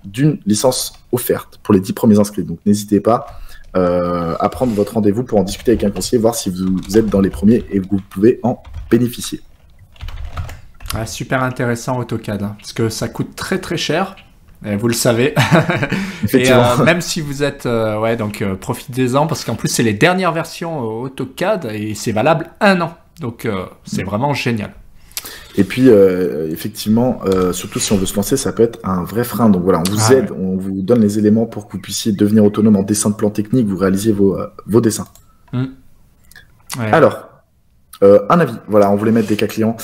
d'une licence offerte pour les 10 premiers inscrits. Donc n'hésitez pas à prendre votre rendez-vous pour en discuter avec un conseiller, voir si vous êtes dans les premiers et vous pouvez en bénéficier. Ouais, super intéressant AutoCAD, hein, parce que ça coûte très très cher. Et vous le savez. Et même si vous êtes... donc profitez-en, parce qu'en plus, c'est les dernières versions AutoCAD et c'est valable 1 an. Donc, c'est vraiment génial. Et puis, effectivement, surtout si on veut se lancer, ça peut être un vrai frein. Donc voilà, on vous aide, on vous donne les éléments pour que vous puissiez devenir autonome en dessin de plan technique, vous réalisez vos dessins. Ouais. Alors, un avis. Voilà, on voulait mettre des cas clients.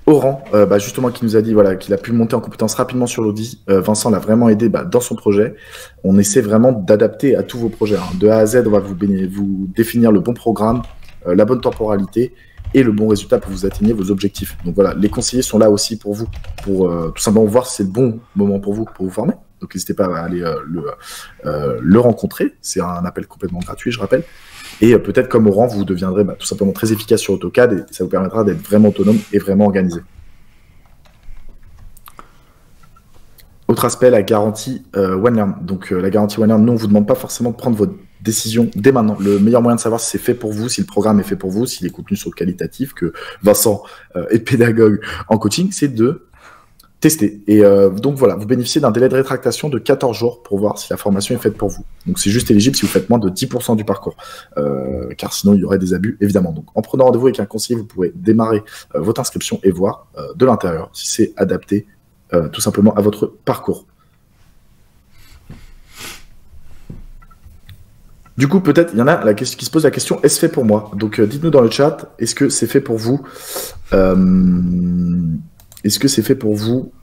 Oran, justement, qui nous a dit qu'il a pu monter en compétence rapidement sur l'Audi. Vincent l'a vraiment aidé dans son projet. On essaie vraiment d'adapter à tous vos projets. Hein. De A à Z, on va vous définir le bon programme, la bonne temporalité et le bon résultat pour vous atteigner vos objectifs. Donc voilà, les conseillers sont là aussi pour vous, pour tout simplement voir si c'est le bon moment pour vous former. Donc n'hésitez pas à aller le rencontrer. C'est un appel complètement gratuit, je rappelle. Et peut-être comme Oran, vous deviendrez tout simplement très efficace sur AutoCAD et ça vous permettra d'être vraiment autonome et vraiment organisé. Autre aspect, la garantie OneLearn. Donc la garantie OneLearn, nous on ne vous demande pas forcément de prendre votre décision dès maintenant. Le meilleur moyen de savoir si c'est fait pour vous, si le programme est fait pour vous, si les contenus sont qualitatifs, que Vincent est pédagogue en coaching, c'est de tester. Et donc voilà, vous bénéficiez d'un délai de rétractation de 14 jours pour voir si la formation est faite pour vous. Donc c'est juste éligible si vous faites moins de 10% du parcours, car sinon il y aurait des abus évidemment. Donc en prenant rendez-vous avec un conseiller, vous pouvez démarrer votre inscription et voir de l'intérieur si c'est adapté tout simplement à votre parcours. Du coup, peut-être, il y en a qui se pose la question, est-ce fait pour moi? Donc dites-nous dans le chat, est-ce que c'est fait pour vous? Est-ce que c'est fait pour vous?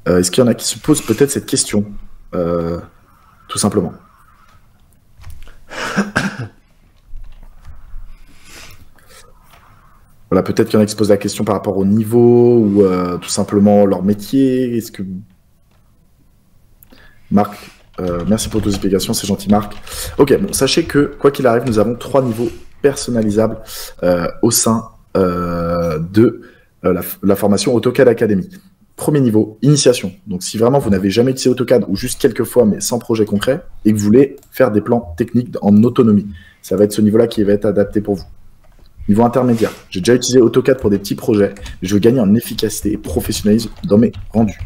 Est-ce qu'il y en a qui se posent peut-être cette question? Tout simplement. Voilà, peut-être qu'il y en a qui se posent la question par rapport au niveau ou tout simplement leur métier. Est-ce que... Marc, merci pour tes explications, c'est gentil Marc. Ok, bon, sachez que quoi qu'il arrive, nous avons 3 niveaux personnalisables au sein de la formation AutoCAD Academy. Premier niveau, initiation. Donc si vraiment vous n'avez jamais utilisé AutoCAD ou juste quelques fois mais sans projet concret et que vous voulez faire des plans techniques en autonomie, ça va être ce niveau-là qui va être adapté pour vous. Niveau intermédiaire, j'ai déjà utilisé AutoCAD pour des petits projets, mais je veux gagner en efficacité et professionnalisme dans mes rendus.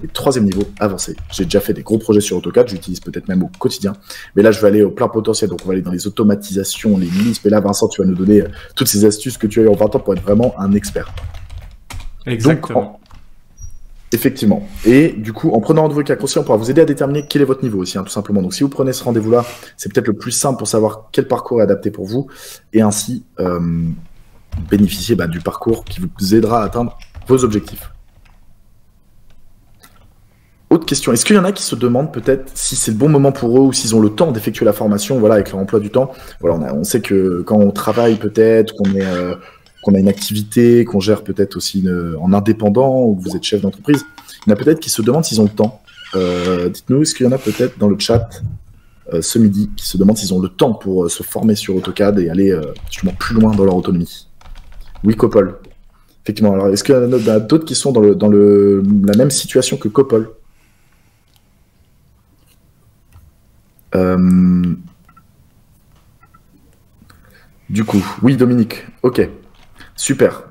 Et troisième niveau, avancé. J'ai déjà fait des gros projets sur AutoCAD, j'utilise peut-être même au quotidien. Mais là, je vais aller au plein potentiel. Donc, on va aller dans les automatisations, les listes. Et là, Vincent, tu vas nous donner toutes ces astuces que tu as eu en 20 ans pour être vraiment un expert. Exactement. Donc, effectivement. Et du coup, en prenant rendez-vous avec un conseiller, on pourra vous aider à déterminer quel est votre niveau aussi, hein, tout simplement. Donc, si vous prenez ce rendez-vous-là, c'est peut-être le plus simple pour savoir quel parcours est adapté pour vous et ainsi bénéficier du parcours qui vous aidera à atteindre vos objectifs. Autre question, est-ce qu'il y en a qui se demandent peut-être si c'est le bon moment pour eux ou s'ils ont le temps d'effectuer la formation, voilà, avec leur emploi du temps. Voilà, on sait que quand on travaille peut-être, qu'on a une activité, qu'on gère peut-être aussi en indépendant ou que vous êtes chef d'entreprise, il y en a peut-être qui se demandent s'ils ont le temps. Dites-nous, est-ce qu'il y en a peut-être dans le chat ce midi qui se demandent s'ils ont le temps pour se former sur AutoCAD et aller justement plus loin dans leur autonomie? Oui, Copol. Effectivement. Alors, est-ce qu'il y en a d'autres qui sont dans la même situation que Copol? Du coup, oui Dominique, ok, super.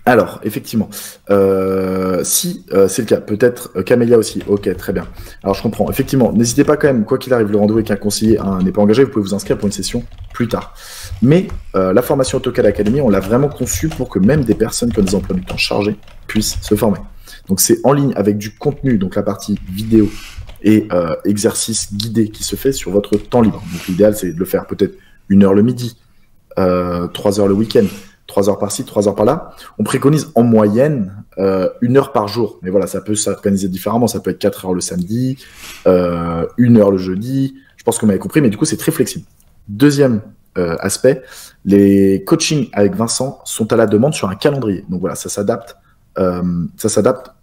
Alors, effectivement, si c'est le cas, peut-être Camélia aussi, ok, très bien. Alors je comprends, effectivement, n'hésitez pas quand même, quoi qu'il arrive, le rendez-vous avec un conseiller n'est pas engagé, vous pouvez vous inscrire pour une session plus tard. Mais la formation AutoCAD Academy, on l'a vraiment conçue pour que même des personnes qui ont des emplois du temps chargés puissent se former. Donc c'est en ligne avec du contenu, donc la partie vidéo, et exercice guidé qui se fait sur votre temps libre. Donc l'idéal, c'est de le faire peut-être 1 heure le midi, 3 heures le week-end, 3 heures par-ci, 3 heures par-là. On préconise en moyenne 1 heure par jour. Mais voilà, ça peut s'organiser différemment. Ça peut être 4 heures le samedi, 1 heure le jeudi. Je pense que vous m'avez compris, mais du coup, c'est très flexible. Deuxième aspect, les coachings avec Vincent sont à la demande sur un calendrier. Donc voilà, ça s'adapte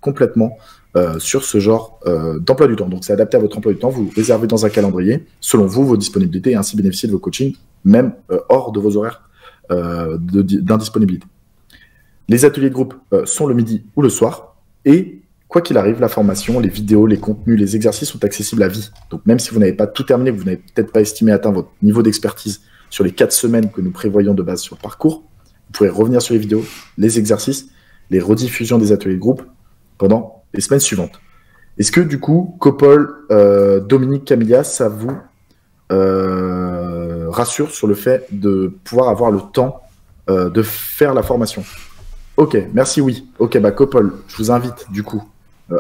complètement sur ce genre d'emploi du temps. Donc c'est adapté à votre emploi du temps, vous réservez dans un calendrier, selon vous, vos disponibilités, et ainsi bénéficier de vos coachings, même hors de vos horaires d'indisponibilité. Les ateliers de groupe sont le midi ou le soir, et quoi qu'il arrive, la formation, les vidéos, les contenus, les exercices sont accessibles à vie. Donc même si vous n'avez pas tout terminé, vous n'avez peut-être pas estimé atteindre votre niveau d'expertise sur les 4 semaines que nous prévoyons de base sur le parcours, vous pourrez revenir sur les vidéos, les exercices, les rediffusions des ateliers de groupe pendant les semaines suivantes. Est-ce que du coup, Copol, Dominique, Camilla, ça vous rassure sur le fait de pouvoir avoir le temps de faire la formation? Ok, merci, oui. Ok, Copol, je vous invite du coup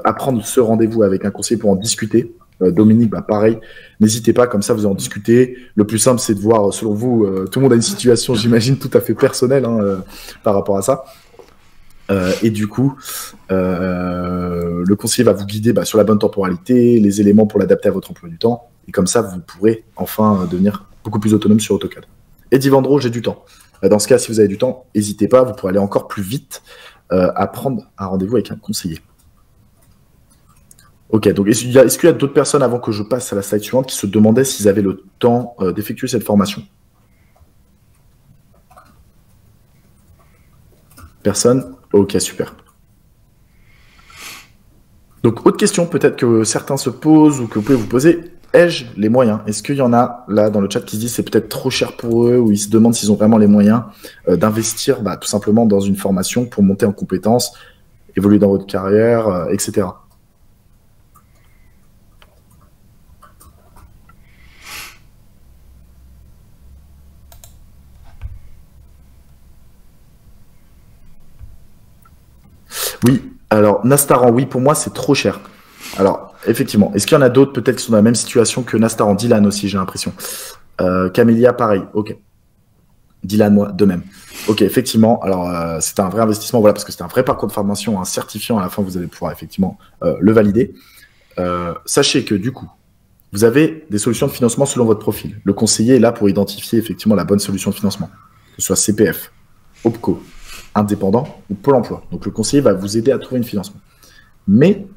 à prendre ce rendez-vous avec un conseiller pour en discuter. Dominique, pareil, n'hésitez pas, comme ça vous en discutez. Le plus simple, c'est de voir, selon vous, tout le monde a une situation, j'imagine, tout à fait personnelle par rapport à ça. Et du coup, le conseiller va vous guider sur la bonne temporalité, les éléments pour l'adapter à votre emploi du temps. Et comme ça, vous pourrez enfin devenir beaucoup plus autonome sur AutoCAD. Et dit Vendro, j'ai du temps. Dans ce cas, si vous avez du temps, n'hésitez pas, vous pourrez aller encore plus vite à prendre un rendez-vous avec un conseiller. Ok, donc est-ce qu'il y a d'autres personnes, avant que je passe à la slide suivante, qui se demandaient s'ils avaient le temps d'effectuer cette formation? Personne? Ok, super. Donc, autre question peut-être que certains se posent ou que vous pouvez vous poser. ai-je les moyens? Est-ce qu'il y en a là dans le chat qui se disent c'est peut-être trop cher pour eux ou ils se demandent s'ils ont vraiment les moyens d'investir tout simplement dans une formation pour monter en compétences, évoluer dans votre carrière, etc. Oui, alors Nastaran, oui, pour moi c'est trop cher. Alors, effectivement, est-ce qu'il y en a d'autres peut-être qui sont dans la même situation que Nastaran? Dylan aussi, j'ai l'impression. Camélia, pareil, ok. Dylan, moi, de même. Ok, effectivement, alors c'est un vrai investissement, voilà, parce que c'est un vrai parcours de formation, un certifiant, à la fin vous allez pouvoir effectivement le valider. Sachez que du coup, vous avez des solutions de financement selon votre profil. Le conseiller est là pour identifier effectivement la bonne solution de financement, que ce soit CPF, OPCO, indépendant ou Pôle emploi. Donc le conseiller va vous aider à trouver un financement. Mais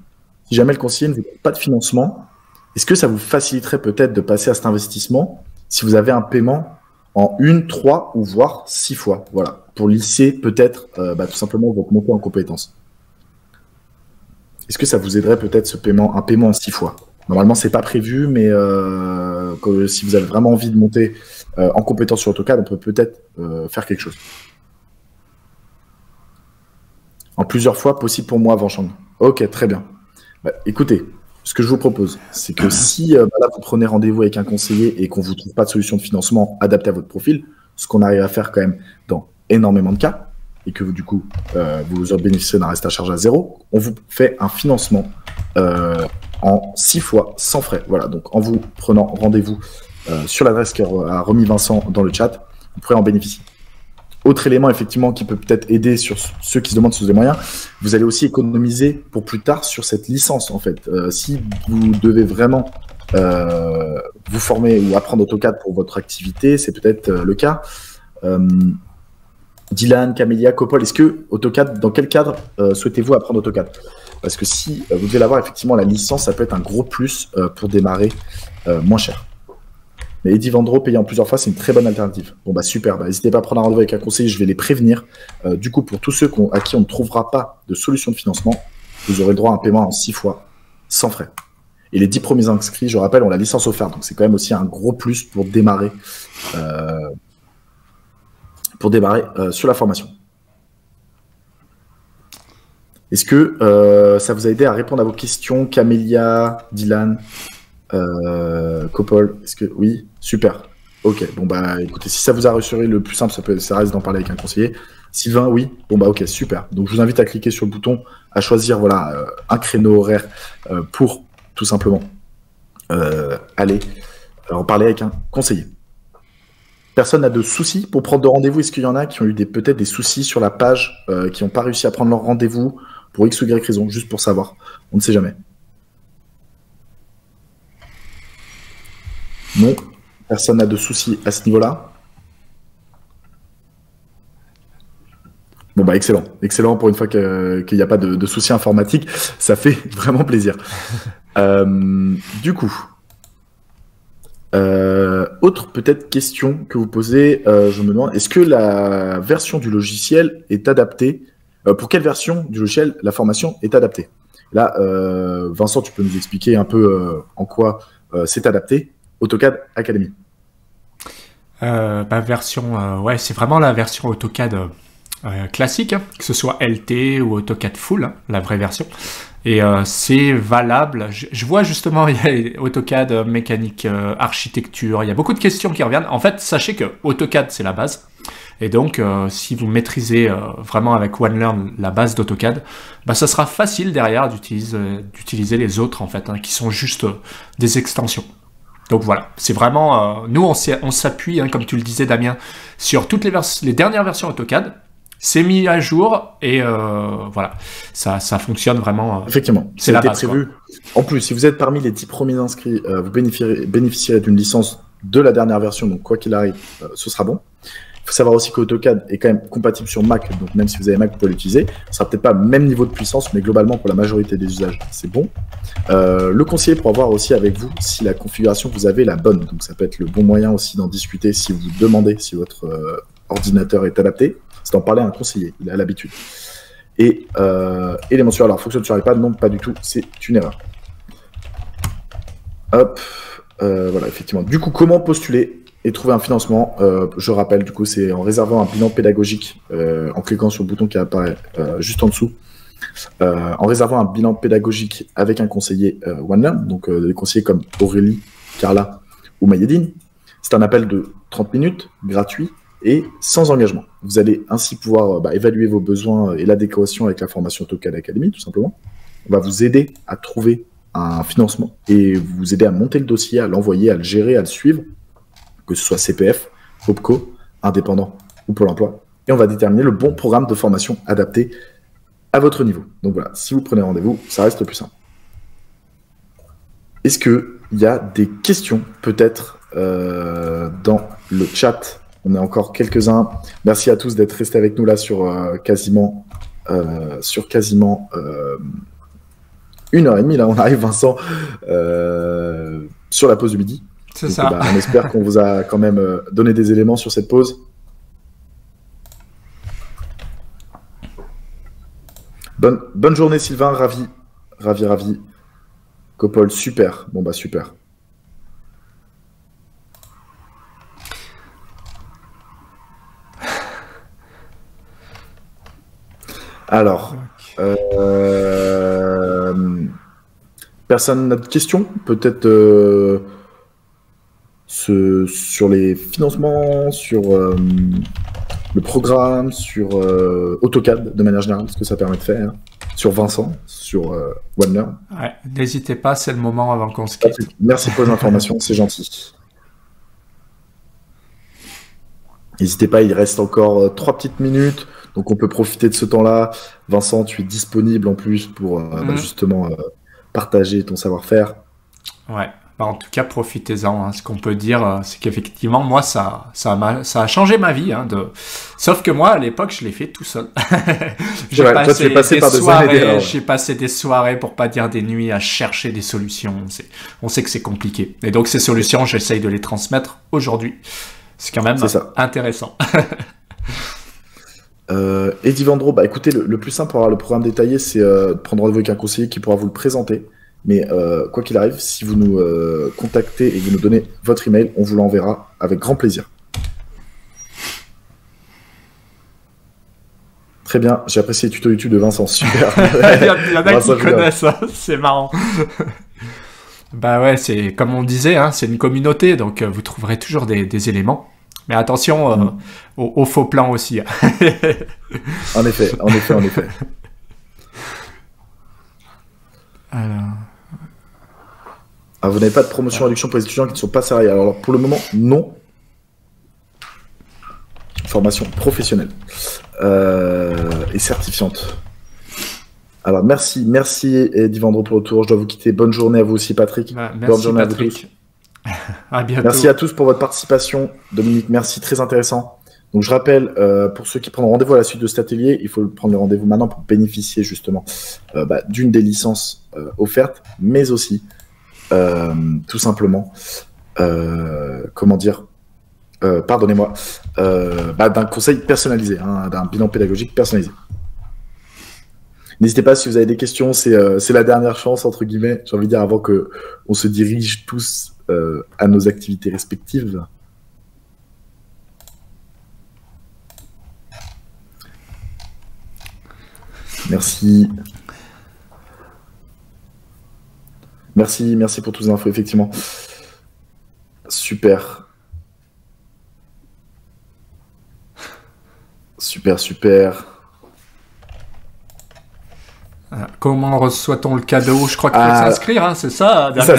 si jamais le conseiller ne vous donne pas de financement, est-ce que ça vous faciliterait peut-être de passer à cet investissement si vous avez un paiement en 1, 3 ou voire 6 fois, voilà, pour lisser peut-être tout simplement votre montée en compétences? Est-ce que ça vous aiderait peut-être un paiement en 6 fois? Normalement, c'est pas prévu, mais si vous avez vraiment envie de monter en compétence sur AutoCAD, on peut peut-être faire quelque chose. En plusieurs fois, possible pour moi avant Shang. Ok, très bien. Écoutez, ce que je vous propose, c'est que si là, vous prenez rendez-vous avec un conseiller et qu'on ne vous trouve pas de solution de financement adaptée à votre profil, ce qu'on arrive à faire quand même dans énormément de cas, et que vous, du coup, vous bénéficiez d'un reste à charge à 0, on vous fait un financement en 6 fois sans frais. Voilà, donc en vous prenant rendez-vous sur l'adresse qu'a remis Vincent dans le chat, vous pourrez en bénéficier. Autre élément, effectivement, qui peut peut-être aider sur ceux qui se demandent si vous avez moyens, vous allez aussi économiser pour plus tard sur cette licence, en fait. Si vous devez vraiment vous former ou apprendre AutoCAD pour votre activité, c'est peut-être le cas. Dylan, Camélia, Copol, est-ce que AutoCAD, dans quel cadre souhaitez-vous apprendre AutoCAD? Parce que si vous devez l'avoir, effectivement, la licence, ça peut être un gros plus pour démarrer moins cher. Mais Eddie Vendro, payé en plusieurs fois, c'est une très bonne alternative. Bon, super. N'hésitez pas à prendre un rendez-vous avec un conseiller, je vais les prévenir. Du coup, pour tous ceux à qui on ne trouvera pas de solution de financement, vous aurez le droit à un paiement en 6 fois, sans frais. Et les 10 premiers inscrits, je rappelle, ont la licence offerte. Donc, c'est quand même aussi un gros plus pour démarrer, sur la formation. Est-ce que ça vous a aidé à répondre à vos questions, Camélia, Dylan, Copol? Est-ce que oui, super. Ok, écoutez, si ça vous a rassuré, le plus simple, ça reste d'en parler avec un conseiller. Sylvain, oui, ok, super. Donc je vous invite à cliquer sur le bouton, à choisir un créneau horaire pour tout simplement aller en parler avec un conseiller. Personne n'a de soucis pour prendre de rendez-vous? Est-ce qu'il y en a qui ont eu peut-être des soucis sur la page, qui n'ont pas réussi à prendre leur rendez-vous pour X ou Y raison, juste pour savoir? On ne sait jamais. Non, personne n'a de soucis à ce niveau-là. Bon, excellent. Excellent pour une fois qu'il n'y a pas de soucis informatiques. Ça fait vraiment plaisir. Du coup, autre peut-être question que vous posez, je me demande, est-ce que la version du logiciel est adaptée? Pour quelle version du logiciel la formation est adaptée? Là, Vincent, tu peux nous expliquer un peu en quoi c'est adapté? AutoCAD Academy. Ouais, c'est vraiment la version AutoCAD classique, que ce soit LT ou AutoCAD Full, la vraie version. Et c'est valable. Je vois justement, il y a AutoCAD mécanique, architecture, il y a beaucoup de questions qui reviennent. En fait, sachez que AutoCAD, c'est la base. Et donc, si vous maîtrisez vraiment avec OneLearn la base d'AutoCAD, ça sera facile derrière d'utiliser les autres, en fait, qui sont juste des extensions. Donc voilà, c'est vraiment... nous, on s'appuie, comme tu le disais, Damien, sur toutes les dernières versions AutoCAD. C'est mis à jour et voilà, ça fonctionne vraiment. Effectivement, c'est la base, prévu. En plus, si vous êtes parmi les 10 premiers inscrits, vous bénéficierez d'une licence de la dernière version, donc quoi qu'il arrive, ce sera bon. Il faut savoir aussi qu'AutoCAD est quand même compatible sur Mac, donc même si vous avez Mac, vous pouvez l'utiliser. Ce sera peut-être pas le même niveau de puissance, mais globalement, pour la majorité des usages, c'est bon. Le conseiller pourra voir aussi avec vous si la configuration que vous avez est la bonne. Donc ça peut être le bon moyen aussi d'en discuter si vous demandez si votre ordinateur est adapté. C'est d'en parler à un conseiller, il a l'habitude. Et les mensuels, alors fonctionne sur iPad, non, pas du tout, c'est une erreur. Hop, Voilà, effectivement. Du coup, comment postuler et trouver un financement? Je rappelle, du coup, c'est en réservant un bilan pédagogique, en cliquant sur le bouton qui apparaît juste en dessous. En réservant un bilan pédagogique avec un conseiller OneLearn, donc des conseillers comme Aurélie, Carla ou Mayedine. C'est un appel de 30 minutes, gratuit et sans engagement. Vous allez ainsi pouvoir évaluer vos besoins et l'adéquation avec la formation AutoCAD Academy, tout simplement. On va vous aider à trouver un financement et vous aider à monter le dossier, à l'envoyer, à le gérer, à le suivre, que ce soit CPF, OPCO, indépendant ou Pôle emploi. Et on va déterminer le bon programme de formation adapté à votre niveau. Donc voilà, si vous prenez rendez-vous, ça reste le plus simple. Est-ce qu'il y a des questions peut-être dans le chat? On est encore quelques-uns. Merci à tous d'être restés avec nous là sur quasiment 1h30. Là, on arrive, Vincent, sur la pause du midi. C'est ça. On espère qu'on vous a quand même donné des éléments sur cette pause. Bonne journée, Sylvain. Ravi. Copol, super. Bon, super. Alors, personne n'a de questions? Peut-être sur les financements, sur le programme, sur AutoCAD de manière générale, ce que ça permet de faire, sur Vincent, sur OneLearn. Ouais, n'hésitez pas, c'est le moment avant qu'on se quitte. Merci pour les informations, c'est gentil. N'hésitez pas, il reste encore 3 petites minutes, donc on peut profiter de ce temps-là. Vincent, tu es disponible en plus pour justement partager ton savoir-faire. Ouais. En tout cas, profitez-en. Ce qu'on peut dire, c'est qu'effectivement, moi, ça a changé ma vie. Sauf que moi, à l'époque, je l'ai fait tout seul. J'ai passé des soirées, pour pas dire des nuits, à chercher des solutions. On sait que c'est compliqué. Et donc, ces solutions, j'essaye de les transmettre aujourd'hui. C'est quand même intéressant. Eddie Vendro, écoutez, le plus simple pour avoir le programme détaillé, c'est de prendre rendez-vous avec un conseiller qui pourra vous le présenter. Mais quoi qu'il arrive, si vous nous contactez et que vous nous donnez votre email, on vous l'enverra avec grand plaisir. Très bien, j'ai apprécié les tutos YouTube de Vincent, super. Il y en a qui connaissent ça, c'est marrant. Ouais, c'est comme on disait, c'est une communauté, donc vous trouverez toujours des éléments. Mais attention aux faux plans aussi. En effet. Alors, vous n'avez pas de promotion réduction pour les étudiants qui ne sont pas salariés. Alors, pour le moment, non. Formation professionnelle et certifiante. Alors, merci Eddie Vendro pour le tour. Je dois vous quitter. Bonne journée à vous aussi, Patrick. Merci, journée Patrick. À vous tous. À bientôt. Merci à tous pour votre participation. Dominique, merci, très intéressant. Donc, je rappelle, pour ceux qui prennent rendez-vous à la suite de cet atelier, il faut prendre le rendez-vous maintenant pour bénéficier justement d'une des licences offertes, mais aussi tout simplement, pardonnez-moi, d'un conseil personnalisé, d'un bilan pédagogique personnalisé. N'hésitez pas si vous avez des questions, c'est la dernière chance, entre guillemets, j'ai envie de dire, avant qu'on se dirige tous à nos activités respectives. Merci pour toutes les infos, effectivement. Super. Comment reçoit-on le cadeau? Je crois qu'il faut s'inscrire, c'est ça? C'est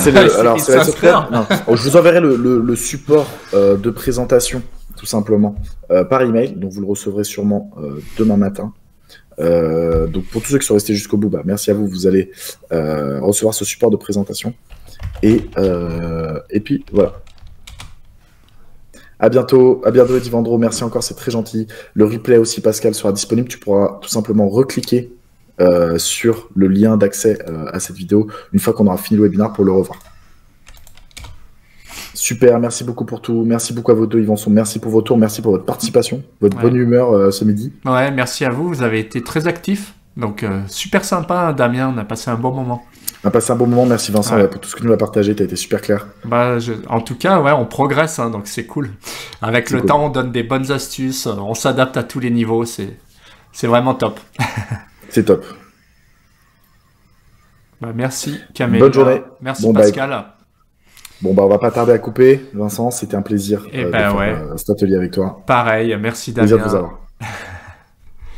s'inscrire. Je vous enverrai le support de présentation, tout simplement, par email. Donc vous le recevrez sûrement demain matin. Donc pour tous ceux qui sont restés jusqu'au bout, merci à vous. Vous allez recevoir ce support de présentation. Et puis voilà. À bientôt Eddie Vendro. Merci encore, c'est très gentil. Le replay aussi, Pascal, sera disponible. Tu pourras tout simplement recliquer sur le lien d'accès à cette vidéo une fois qu'on aura fini le webinaire pour le revoir. Super, merci beaucoup pour tout. Merci beaucoup à vous deux, Yvanson. Merci pour vos tours, merci pour votre participation, votre bonne humeur ce midi. Ouais, merci à vous. Vous avez été très actifs. Donc, super sympa, Damien, on a passé un bon moment. On a passé un bon moment, merci Vincent Ouais. pour tout ce que tu nous as partagé, tu as été super clair. Bah, en tout cas, ouais, on progresse, hein, donc c'est cool. Avec C'est le cool. temps, on donne des bonnes astuces, on s'adapte à tous les niveaux, c'est vraiment top. C'est top. Bah, merci Camélia, Bonne journée. merci Bon, Pascal. Bon, bah, on va pas tarder à couper. Vincent, c'était un plaisir Et de ben faire ouais, cet atelier avec toi. pareil, merci Plaisir de vous Damien. avoir.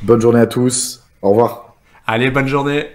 Bonne journée à tous. Au revoir. Allez, bonne journée.